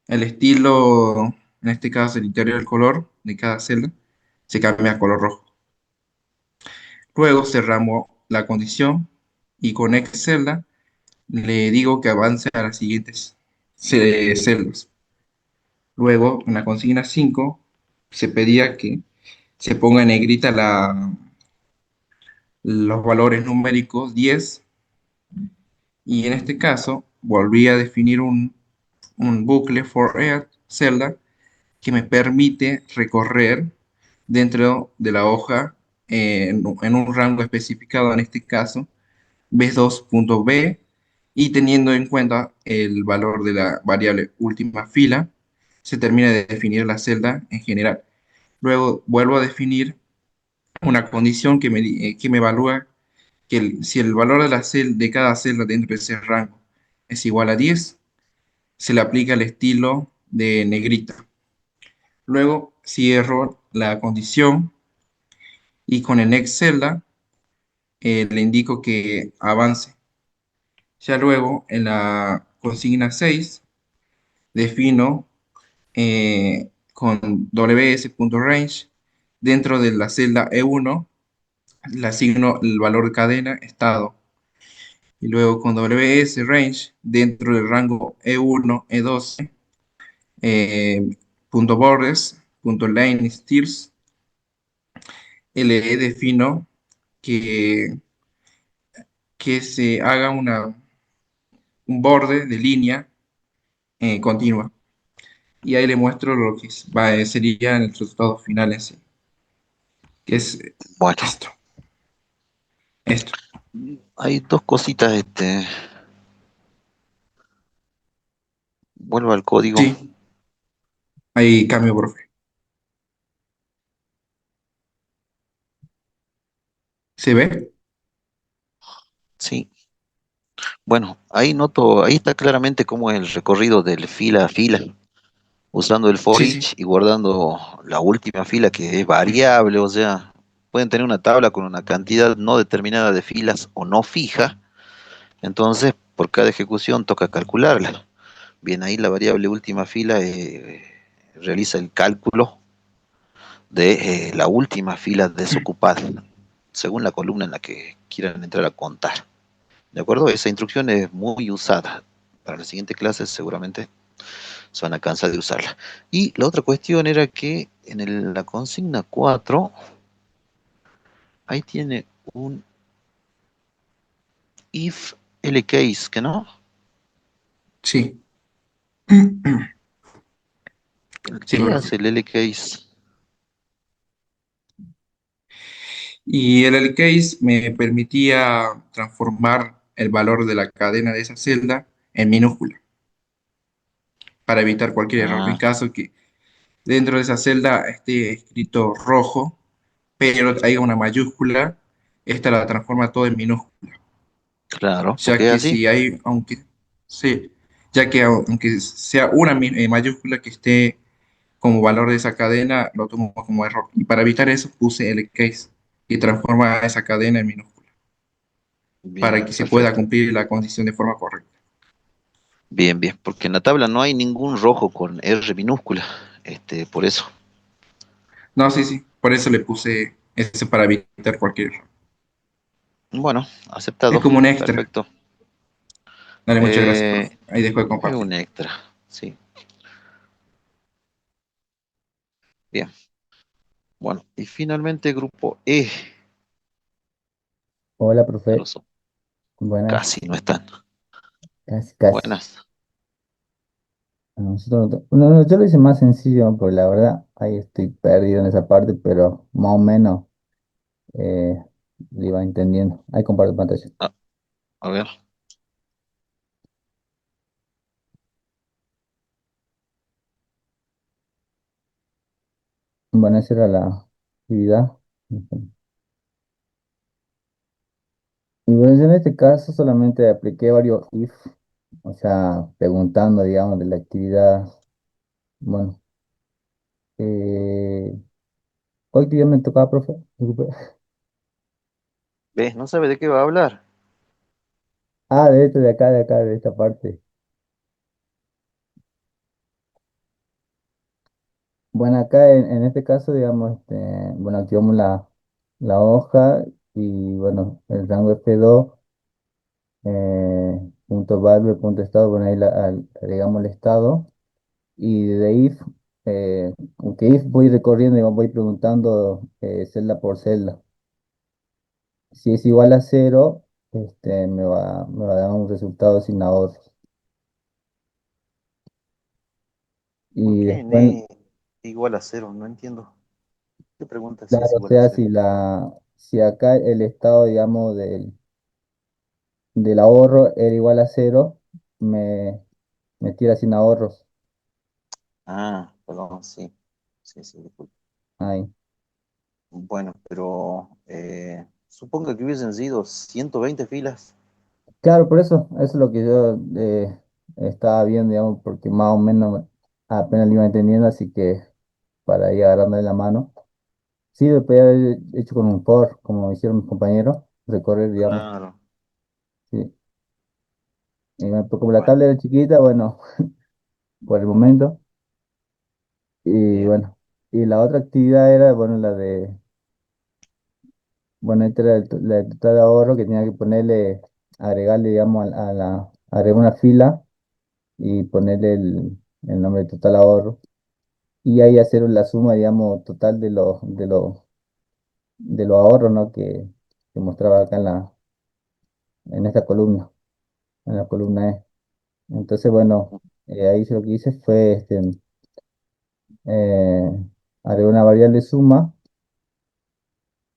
el estilo, en este caso el interior del color de cada celda, se cambia a color rojo. Luego cerramos la condición y con X celda le digo que avance a las siguientes celdas. Luego, en la consigna 5 se pedía que se ponga en negrita los valores numéricos 10 y en este caso volví a definir un bucle for each celda que me permite recorrer dentro de la hoja en un rango especificado, en este caso b2.b, y teniendo en cuenta el valor de la variable última fila, se termina de definir la celda en general. Luego vuelvo a definir una condición que me evalúa que si el valor de, de cada celda dentro de ese rango es igual a 10, se le aplica el estilo de negrita. Luego cierro la condición y con el next celda le indico que avance. Ya luego en la consigna 6 defino con ws.range dentro de la celda E1 le asigno el valor de cadena estado y luego con ws.range dentro del rango E1, E12 punto borders, punto line steers, le defino que, que se haga un borde de línea continua. Y ahí le muestro lo que sería el resultado final en sí, que es
Bueno,
esto.
hay dos cositas, vuelvo al código.
Sí, ahí cambio, profe. ¿Se ve?
Sí. Bueno, ahí noto, ahí está claramente cómo es el recorrido del fila a fila, usando el for
Sí,
each
sí.
y guardando la última fila que es variable, o sea, pueden tener una tabla con una cantidad no determinada de filas o no fija, entonces por cada ejecución toca calcularla. Bien, ahí la variable última fila realiza el cálculo de la última fila desocupada, según la columna en la que quieran entrar a contar. ¿De acuerdo? Esa instrucción es muy usada. Para la siguiente clase seguramente se van a cansar de usarla. Y la otra cuestión era que en la consigna 4, ahí tiene un if case, ¿que no?
Sí. Sí,
¿Qué
profe.
hace el case?
Y el case me permitía transformar el valor de la cadena de esa celda en minúscula para evitar cualquier error. En
Ah,
caso que dentro de esa celda esté escrito rojo, pero haya una mayúscula, esta la transforma todo en minúscula.
claro,
Ya
porque es
que
así.
si hay, aunque, sí, ya que aunque sea una mayúscula que esté como valor de esa cadena, lo tomo como error. Y para evitar eso puse el case y transforma esa cadena en minúscula para
Bien,
que se pueda
perfecto.
cumplir la condición de forma correcta.
Bien, bien, porque en la tabla no hay ningún rojo con R minúscula, por eso.
No, sí, sí, por eso le puse eso para evitar cualquier error.
Bueno,
Es
aceptado,
como un extra.
perfecto.
Dale, muchas gracias,
Eh,
profe. Ahí después
es
compartir.
un extra, sí. Bien, bueno, y finalmente grupo E,
Hola,
ya
profe. Buenas,
casi no están.
casi, casi.
Buenas.
A nosotros no, yo lo hice más sencillo, porque la verdad, ahí estoy perdido en esa parte, pero más o menos eh, lo iba entendiendo. Ahí comparto pantalla.
Ah, a ver,
Bueno, esa era la actividad. Y bueno, yo en este caso solamente apliqué varios if, o sea, preguntando, digamos, de la actividad. Bueno, eh, ¿cuál actividad me tocaba, profe? Disculpe.
¿ves? No sabe de qué va a hablar.
Ah, de esto, de acá, de esta parte. Bueno, acá en este caso, digamos, bueno, activamos la hoja y bueno, el rango F2, punto value, punto estado, bueno, ahí agregamos el estado y de if, aunque if voy recorriendo, digamos, voy preguntando celda por celda. Si es igual a cero, me va a dar un resultado sin ahorros.
¿Por
Y
qué
después,
n igual a cero? No entiendo. ¿Qué pregunta si
claro,
es
o
igual a
sea,
cero?
si acá el estado, digamos, del ahorro era igual a cero, me, me tira sin ahorros.
Ah, perdón, sí. Sí, sí, disculpe.
Ahí.
Bueno, pero supongo que hubiesen sido 120 filas.
Claro, por eso es lo que yo estaba viendo, digamos, porque más o menos apenas lo iba entendiendo, así que para ir agarrándole la mano. Sí, lo podía haber hecho con un for, como hicieron mis compañeros, recorrer, digamos.
Claro.
Sí. Y como la
Bueno,
tabla era chiquita, bueno, por el momento. Y
bien.
bueno, y la otra actividad era, bueno, bueno, esta era la de total ahorro que tenía que ponerle, agregarle, digamos, agregar una fila y ponerle el nombre de total ahorro. Y ahí hacer la suma, digamos, total de los ahorros, ¿no? Que mostraba acá en esta columna, en la columna E. Entonces, bueno, ahí lo que hice fue eh, agregar una variable suma,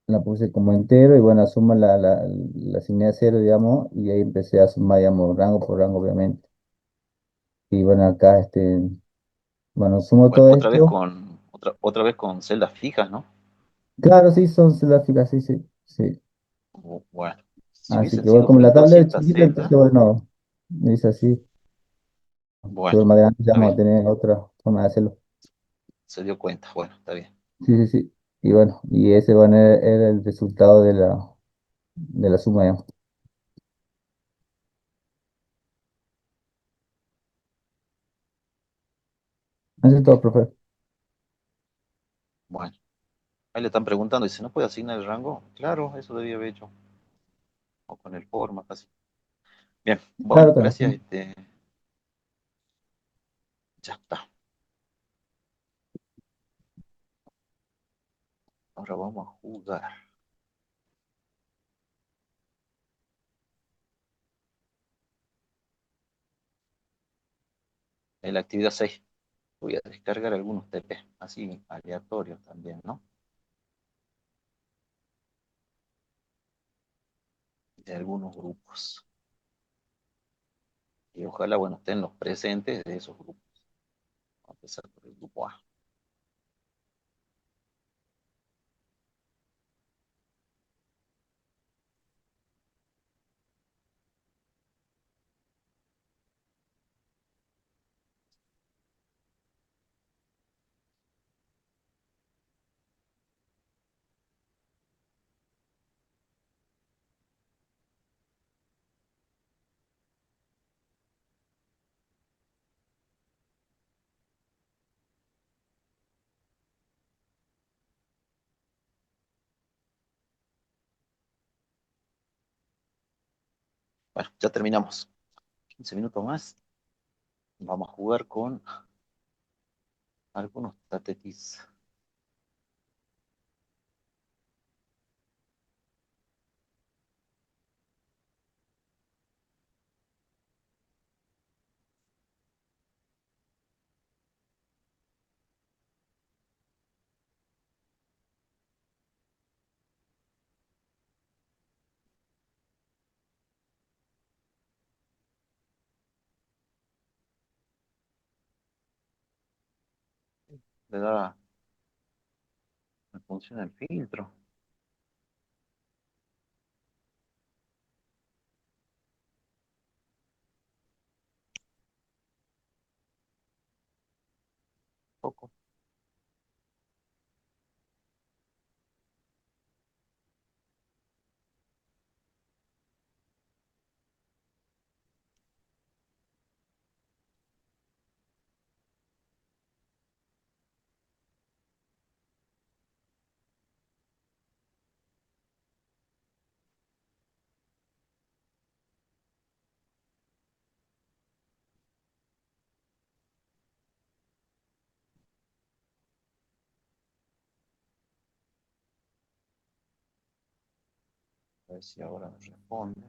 la puse como entero y bueno, suma la asigné a cero, digamos, y ahí empecé a sumar, digamos, rango por rango, obviamente. Y bueno, acá, bueno, sumo
Bueno,
todo esto.
otra vez con celdas fijas, ¿no?
Claro, sí, son gráficas, sí, sí, sí.
Bueno, si
Así
hubiesen
que bueno,
sido
como la tabla es
1200
chiquita,
celdas,
entonces bueno, es así.
bueno,
Seguro más adelante ya
está
vamos a
bien,
tener otra forma de hacerlo.
se dio cuenta, bueno, está bien.
Sí, sí, sí. Y bueno, y ese bueno, era el resultado de la suma, digamos. Eso es todo,
Bien,
profe.
bueno. Ahí le están preguntando, dice, ¿no puede asignar el rango? Claro, eso debía haber hecho, o con el forma, casi. Bien, bueno,
Claro,
gracias,
también.
ya está. Ahora vamos a jugar. En la actividad 6 voy a descargar algunos TP, así aleatorios también, ¿no? De algunos grupos. Y ojalá, bueno, estén los presentes de esos grupos. Vamos a empezar por el grupo A. Bueno, ya terminamos. 15 minutos más. Vamos a jugar con algunos tatetis. Le da, me funciona el filtro. Poco. A ver si ahora me responde.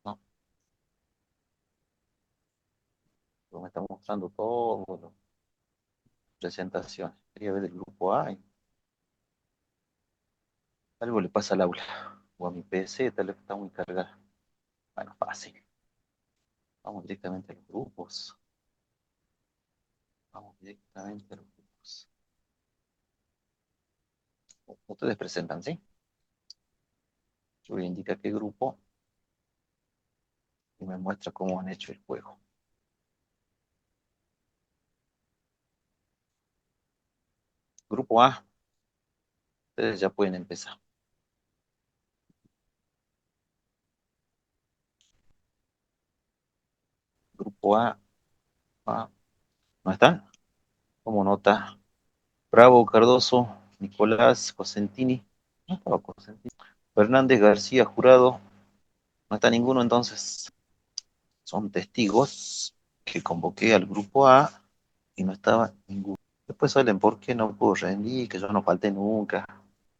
No, pero me está mostrando todo las presentaciones. Quería ver el grupo A. Algo le pasa al aula. O a mi PC, tal vez está muy cargada. Bueno, fácil. Vamos directamente a los grupos. Vamos directamente a los grupos. Ustedes presentan, ¿sí? Yo voy a indicar qué grupo y me muestra cómo han hecho el juego. Grupo A, ustedes ya pueden empezar. Grupo A, ¿no están? Como nota, Bravo, Cardoso, Nicolás, Cosentini. No estaba Cosentini. Fernández, García, Jurado. No está ninguno entonces. Son testigos que convoqué al grupo A y no estaba ninguno. Después salen por qué no puedo rendir, que yo no falté nunca.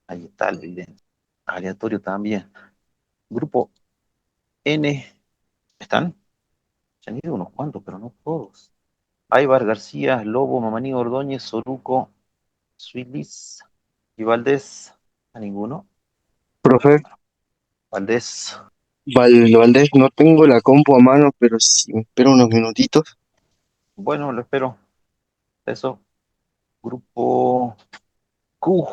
Ahí está la evidencia. Aleatorio también. Grupo N, ¿están? Se han ido unos cuantos, pero no todos. Aybar, García, Lobo, Mamaní, Ordóñez, Soruco, Suilis y Valdés. ¿A ninguno?
Profe,
Valdés.
Valdés, no tengo la compu a mano, pero si me espero unos minutitos.
Bueno, lo espero. Eso. Grupo Q.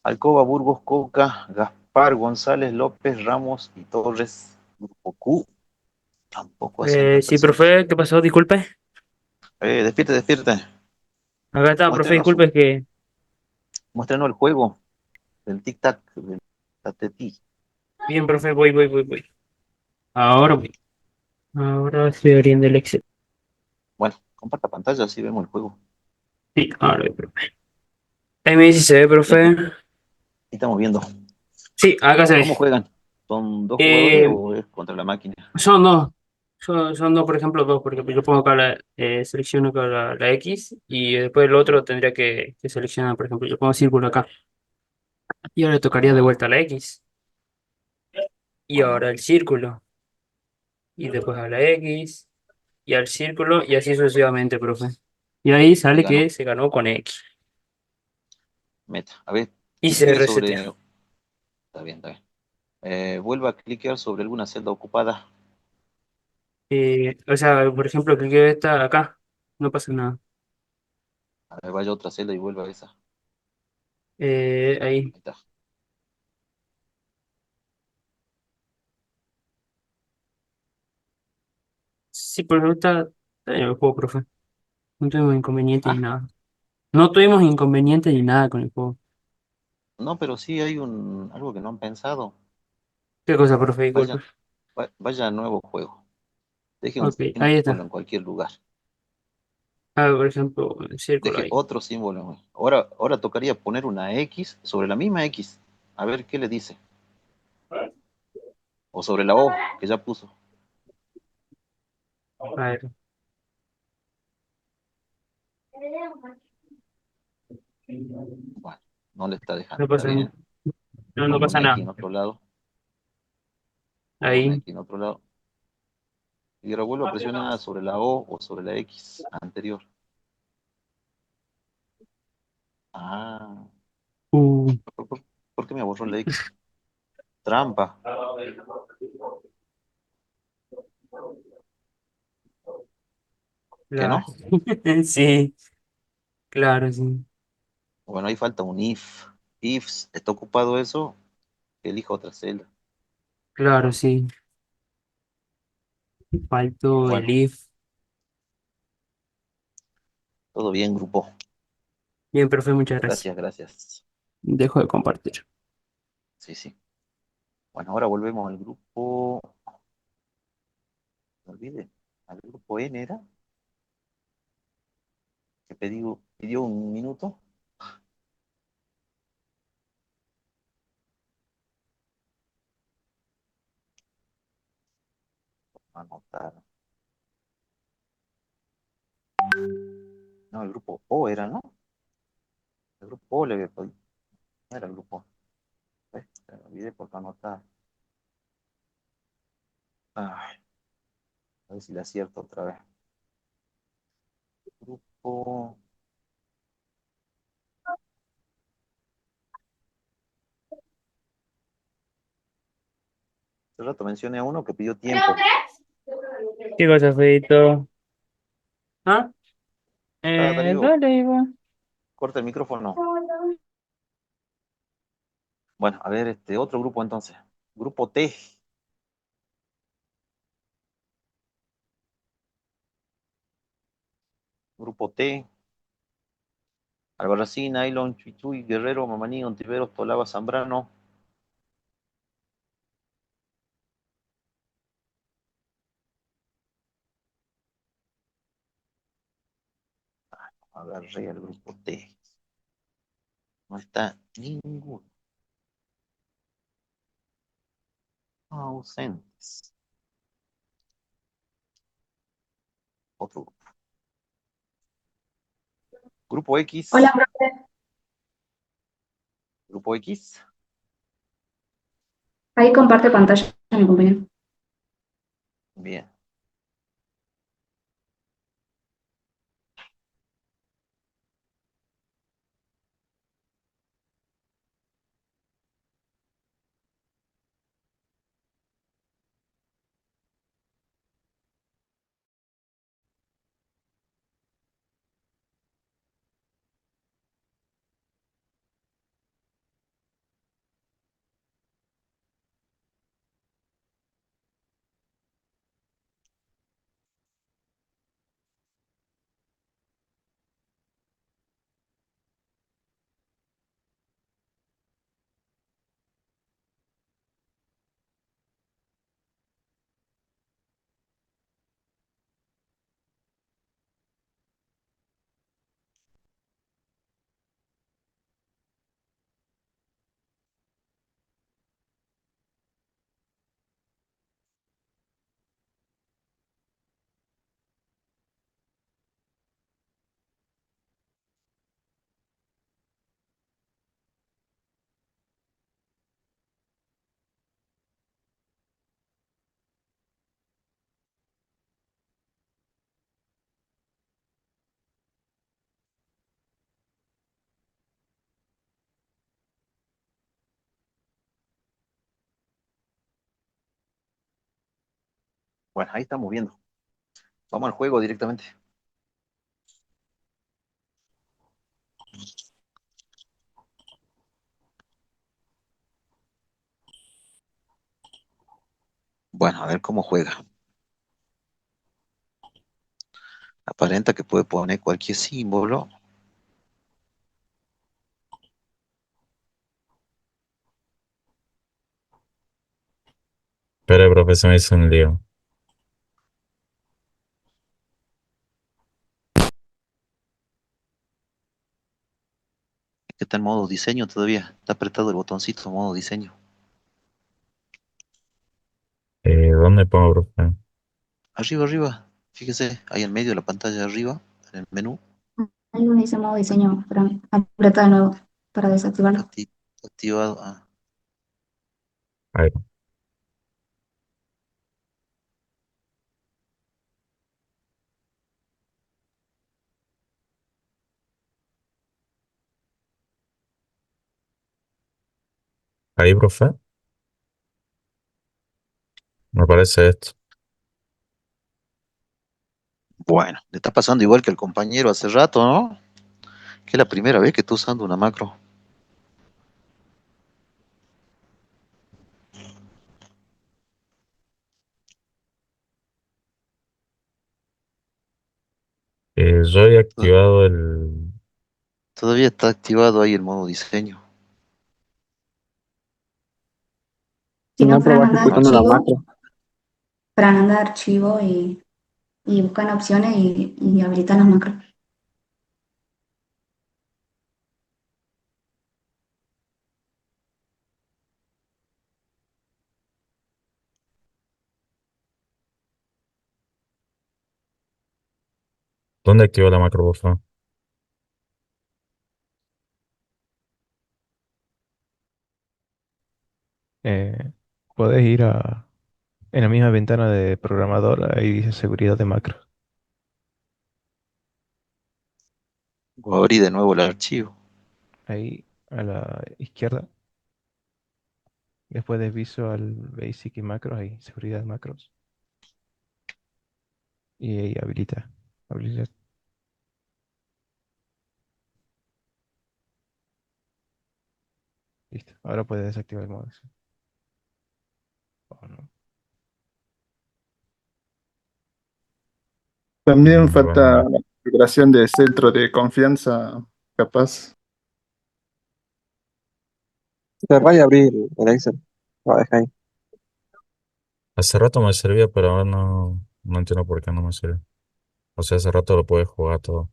Alcoba, Burgos, Coca, Gaspar, González, López, Ramos y Torres. Grupo Q. Tampoco hacen la
Sí,
presentación.
profe, ¿qué pasó? Disculpe.
Despierte, despierte.
Acá está, profe,
Muéstrenos,
disculpe, es que...
muéstrenos el juego del tic-tac, del tatetí.
Bien, profe, voy. Ahora voy. Ahora estoy abriendo el Excel.
Bueno, comparta pantalla, así vemos el juego.
Sí, ahora voy, profe. Ahí me dice si se ve,
Y aquí
profe.
estamos viendo.
Sí, acá se ve.
¿Cómo juegan? ¿Son dos jugadores
Eh,
o es contra la máquina?
son dos. Son dos, por ejemplo, dos, porque yo pongo acá selecciono acá la X y después el otro tendría que seleccionar, por ejemplo, yo pongo círculo acá. Y ahora le tocaría de
Ah,
vuelta la X. Y
bueno,
ahora el círculo. Y después a la X. Y al círculo. Y así sucesivamente, profe. Y ahí
y
sale
ganó.
que se ganó con X.
Meta. A ver,
Y se
clique sobre.
resetea.
Está bien, está bien. Vuelva a cliquear sobre alguna celda ocupada.
O sea, por ejemplo, cliqueo esta acá. No pasa nada.
A ver, vaya a otra celda y vuelva a esa. Ahí
Ahí.
está.
Sí, por ejemplo, está en el juego, profe. No tuvimos inconveniente ni
Ah,
nada. No tuvimos inconveniente ni nada con el juego.
no, pero sí hay algo que no han pensado.
¿Qué cosa, profe? Disculpe.
Vaya, vaya a nuevo juego. Deje un
Ok, ahí
símbolo
está.
en cualquier lugar.
Por ejemplo, el círculo
Deje
ahí.
otro símbolo. Ahora tocaría poner una X sobre la misma X. A ver qué le dice. O sobre la O que ya puso.
A ver.
Bueno, no le está dejando.
No
Está
pasa,
bien.
no
Ponga
pasa
una X
nada.
en otro lado. Ponga una
Ahí.
X en otro lado. Y ahora vuelvo a presionar sobre la O o sobre la X anterior. Ah,
Uh,
¿por qué me borró la X? Trampa. ¿Qué
claro.
no?
Sí, claro, sí.
Bueno, ahí falta un if. If está ocupado eso, elija otra celda.
Claro, sí. Faltó el
Bueno,
if.
todo bien, grupo.
Bien, profe, muchas gracias.
Gracias, gracias.
Dejo de compartir.
Sí, sí. Bueno, ahora volvemos al grupo. No olvide. Al grupo N era. Que pidió un minuto. Anotar. No, el grupo O era, ¿no? El grupo O le había pedido. No era el grupo O. ¿Ves? Me olvidé por no anotar. Ay, a ver si le acierto otra vez. Grupo. Hace rato mencioné a uno que pidió tiempo.
¿Qué cosa, Feito? ¿Ah?
Darío,
Dale, Iván.
corta el micrófono. Bueno, a ver, otro grupo entonces. Grupo T. Grupo T. Albarracín, Nailon, Chuichuy, Guerrero, Mamaní, Ontiveros, Tolaba, Zambrano. Agarré al grupo T. No está ninguno. Ausentes. Otro grupo. Grupo X.
Hola, profe.
Grupo X.
Ahí comparte pantalla, mi compañero.
Bien. Bueno, ahí estamos viendo. Vamos al juego directamente. Bueno, a ver cómo juega. Aparenta que puede poner cualquier símbolo.
Pero, profe, se me hizo un lío.
Que está en modo diseño todavía. Está apretado el botoncito modo diseño.
¿Dónde pongo, profe?
Arriba, arriba. Fíjese, ahí en medio de la pantalla de arriba, en el menú.
Ahí donde dice modo diseño, pero aprieta de nuevo para desactivarlo.
Activado. Ah,
Ahí, ahí, profe. Me parece esto.
bueno, le está pasando igual que el compañero hace rato, ¿no? Que es la primera vez que está usando una macro.
Yo he activado el...
Todavía está activado ahí el modo diseño.
Si no,
No, pero
Fran,
va
anda a
No,
ejecutando la
archivo,
macro.
Fran, anda a archivo y buscan opciones y habilitan las macros.
¿Dónde activo la macro, por favor?
Eh, Podés ir en la misma ventana de programador, ahí dice seguridad de macro.
O abrí de nuevo el archivo.
Ahí a la izquierda, después de Visual Basic y macros, ahí seguridad de macros. Y ahí habilita. Habilita. Listo. Ahora puedes desactivar el modo. Oh, no.
También falta
Bueno,
la configuración de centro de confianza, capaz.
Cerrar y abrir el Excel. Lo deja ahí.
hace rato me servía, pero ahora no entiendo por qué no me sirve. O sea, hace rato lo puedes jugar todo.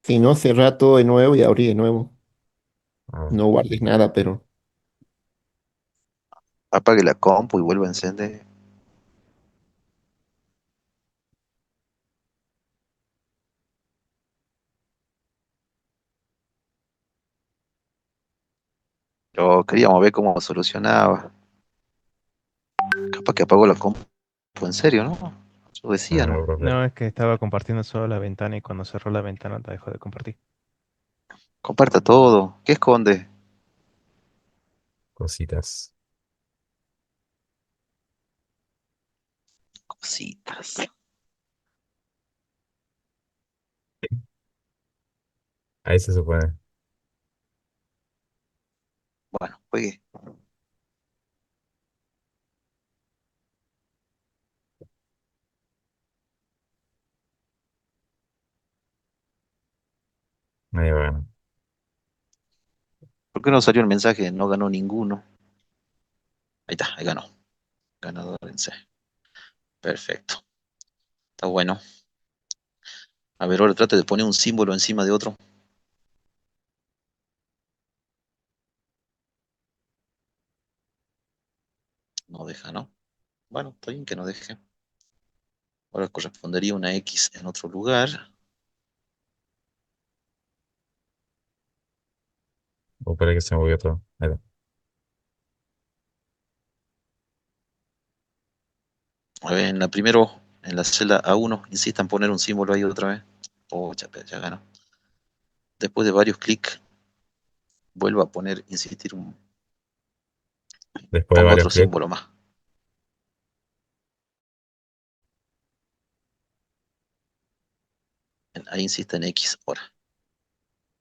Si no, cerrar todo de nuevo y abrir de nuevo.
A ver,
No guardes nada, pero
Apague la compu y vuelva a encender. Yo queríamos ver cómo solucionaba. Capaz que apagó la compu en serio, ¿no? Yo decía,
no,
¿no?
profe,
No, es que estaba compartiendo solo la ventana y cuando cerró la ventana te dejó de compartir.
Comparta todo. ¿Qué esconde?
cositas.
Cositas.
Ahí se supone.
Bueno, juegue.
Ahí va.
¿Por qué no salió el mensaje? No ganó ninguno. Ahí está, ahí ganó. Ganador en C. Perfecto. Está bueno. A ver, ahora trate de poner un símbolo encima de otro. No deja, ¿no? Bueno, está bien que no deje. Ahora correspondería una X en otro lugar.
O espera que se movió todo. Ahí va.
A ver, en la primero, en la celda A1, insista en poner un símbolo ahí otra vez. Oh, ya ganó. Después de varios clics, vuelvo a poner, insistir,
Después de
ponga
varios
otro
clics.
símbolo más. Ahí insiste en X ahora.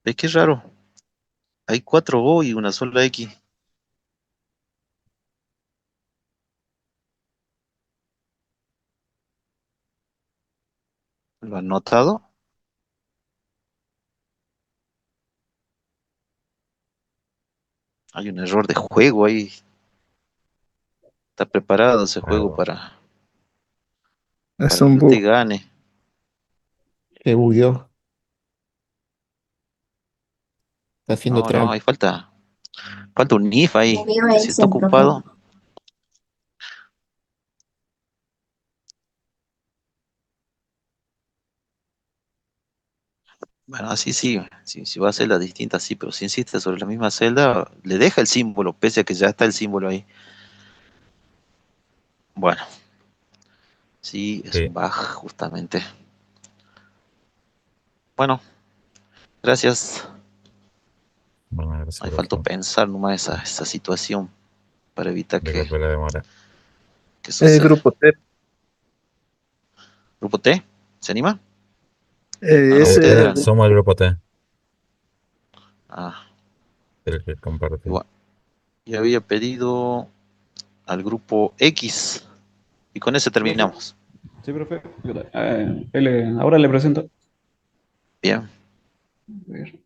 ¿Ves qué raro? Hay 4 O y una sola X. ¿Lo han notado? Hay un error de juego ahí. Está preparado ese juego
Algo.
Es
para que
un
usted
bug.
gane.
se bugueó. Está haciendo
No, no,
trampa.
ahí falta un if ahí.
Movió
Si está
Excel, profe.
ocupado. Bueno, así sí. Si va a hacer las distintas, sí, pero si insiste sobre la misma celda, le deja el símbolo, pese a que ya está el símbolo ahí. Bueno, sí, es un
Sí.
bug, justamente. Bueno, gracias.
Bueno, gracias,
Ahí faltó
profe.
pensar nomás esa situación para evitar
Disculpe la demora.
que suceda.
Grupo T.
¿Grupo T? ¿Se anima? Ah, no, ustedes
Ese,
eran.
Somos el grupo T,
Ah,
el que comparte.
igual. Yo había pedido al grupo X y con ese
Profe.
terminamos.
Sí, profe. Ahora le presento.
Bien.
A ver.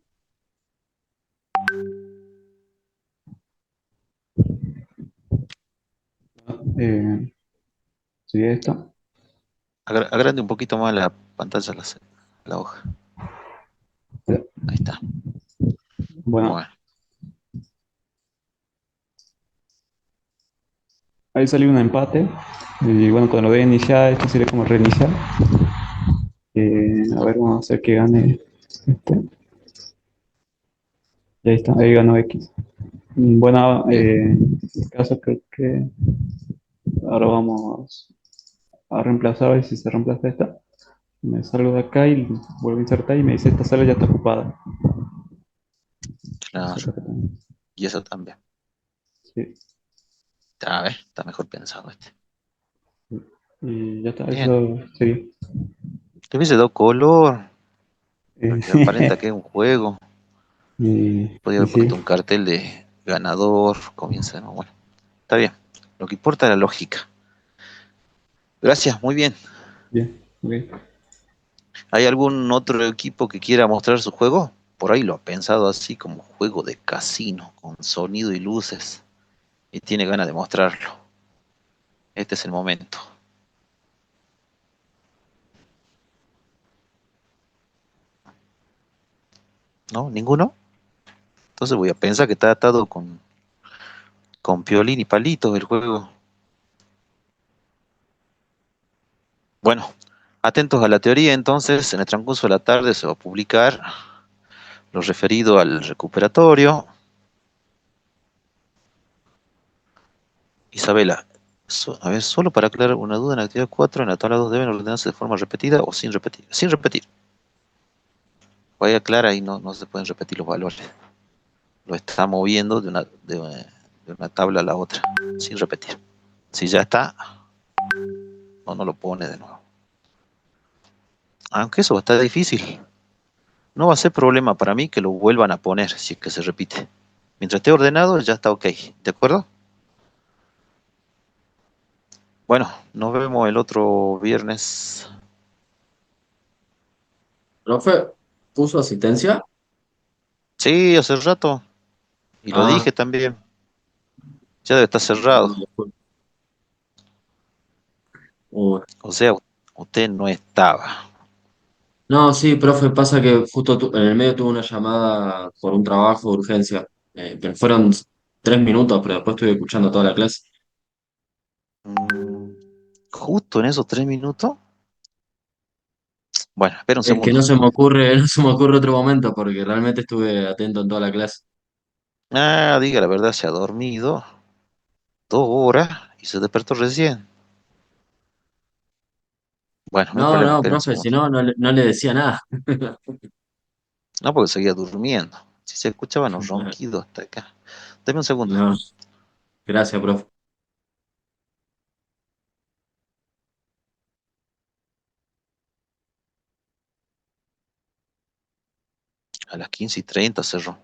Eh, Sería esta.
Agrande un poquito más la pantalla, la hoja. Ahí está.
Bueno,
Bueno,
ahí salió un empate. Y bueno, cuando lo dé a iniciar, esto sería como reiniciar. A ver, vamos a hacer que gane este. Y ahí está, ahí ganó X. Bueno,
Bien.
en este caso creo que ahora vamos a reemplazar, a ver si se reemplaza esta. Me salgo de acá y vuelvo a insertar y me dice esta sala ya está ocupada.
Claro.
Entonces, acá también.
Y eso también.
Sí.
A ver, está mejor pensado este.
Y ya está,
Bien.
eso sería.
Te hubiese dado color, para
Eh,
que aparenta que es un juego. Podía
y
haber puesto
sí,
un cartel de ganador, comienza, ¿no? Bueno, está bien. Lo que importa es la lógica. Gracias, muy bien.
bien, ok.
¿Hay algún otro equipo que quiera mostrar su juego? Por ahí lo ha pensado así como juego de casino, con sonido y luces, y tiene ganas de mostrarlo. Este es el momento. ¿No? ¿Ninguno? Entonces voy a pensar que está atado con piolín y palito el juego. Bueno, atentos a la teoría entonces, en el transcurso de la tarde se va a publicar lo referido al recuperatorio. Isabela, a ver, solo para aclarar una duda, en la actividad 4 en la tabla 2 deben ordenarse de forma repetida o sin repetir. Sin repetir. Vaya clara y no se pueden repetir los valores. Lo está moviendo de una tabla a la otra, sin repetir. Si ya está, no lo pone de nuevo. Aunque eso va a estar difícil. No va a ser problema para mí que lo vuelvan a poner si es que se repite. Mientras esté ordenado, ya está ok. ¿De acuerdo? Bueno, nos vemos el otro viernes.
¿Profe, puso asistencia?
Sí, hace rato. Y lo
Ah,
dije también. Ya debe estar cerrado.
uy.
O sea, usted no estaba.
No, sí, profe, pasa que justo en el medio tuve una llamada por un trabajo de urgencia. Pero fueron 3 minutos, pero después estuve escuchando toda la clase.
Mm, justo en esos 3 minutos. Bueno, espera un
Es que
segundo.
no se me ocurre, no se me ocurre otro momento, porque realmente estuve atento en toda la clase.
Ah, diga la verdad, se ha dormido 2 horas y se despertó recién. Bueno, no hay
No,
problema,
no,
espera un
profe, si
segundo.
no, no le decía nada.
No, porque seguía durmiendo. Si se escuchaban los ronquidos hasta acá. Deme un segundo.
No, gracias, profe.
A las 15:30 cerró.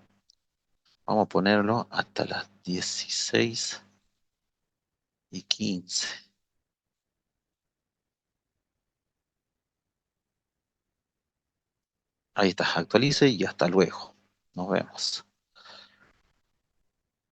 Vamos a ponerlo hasta las 16:15. Ahí está, actualice y hasta luego. Nos vemos.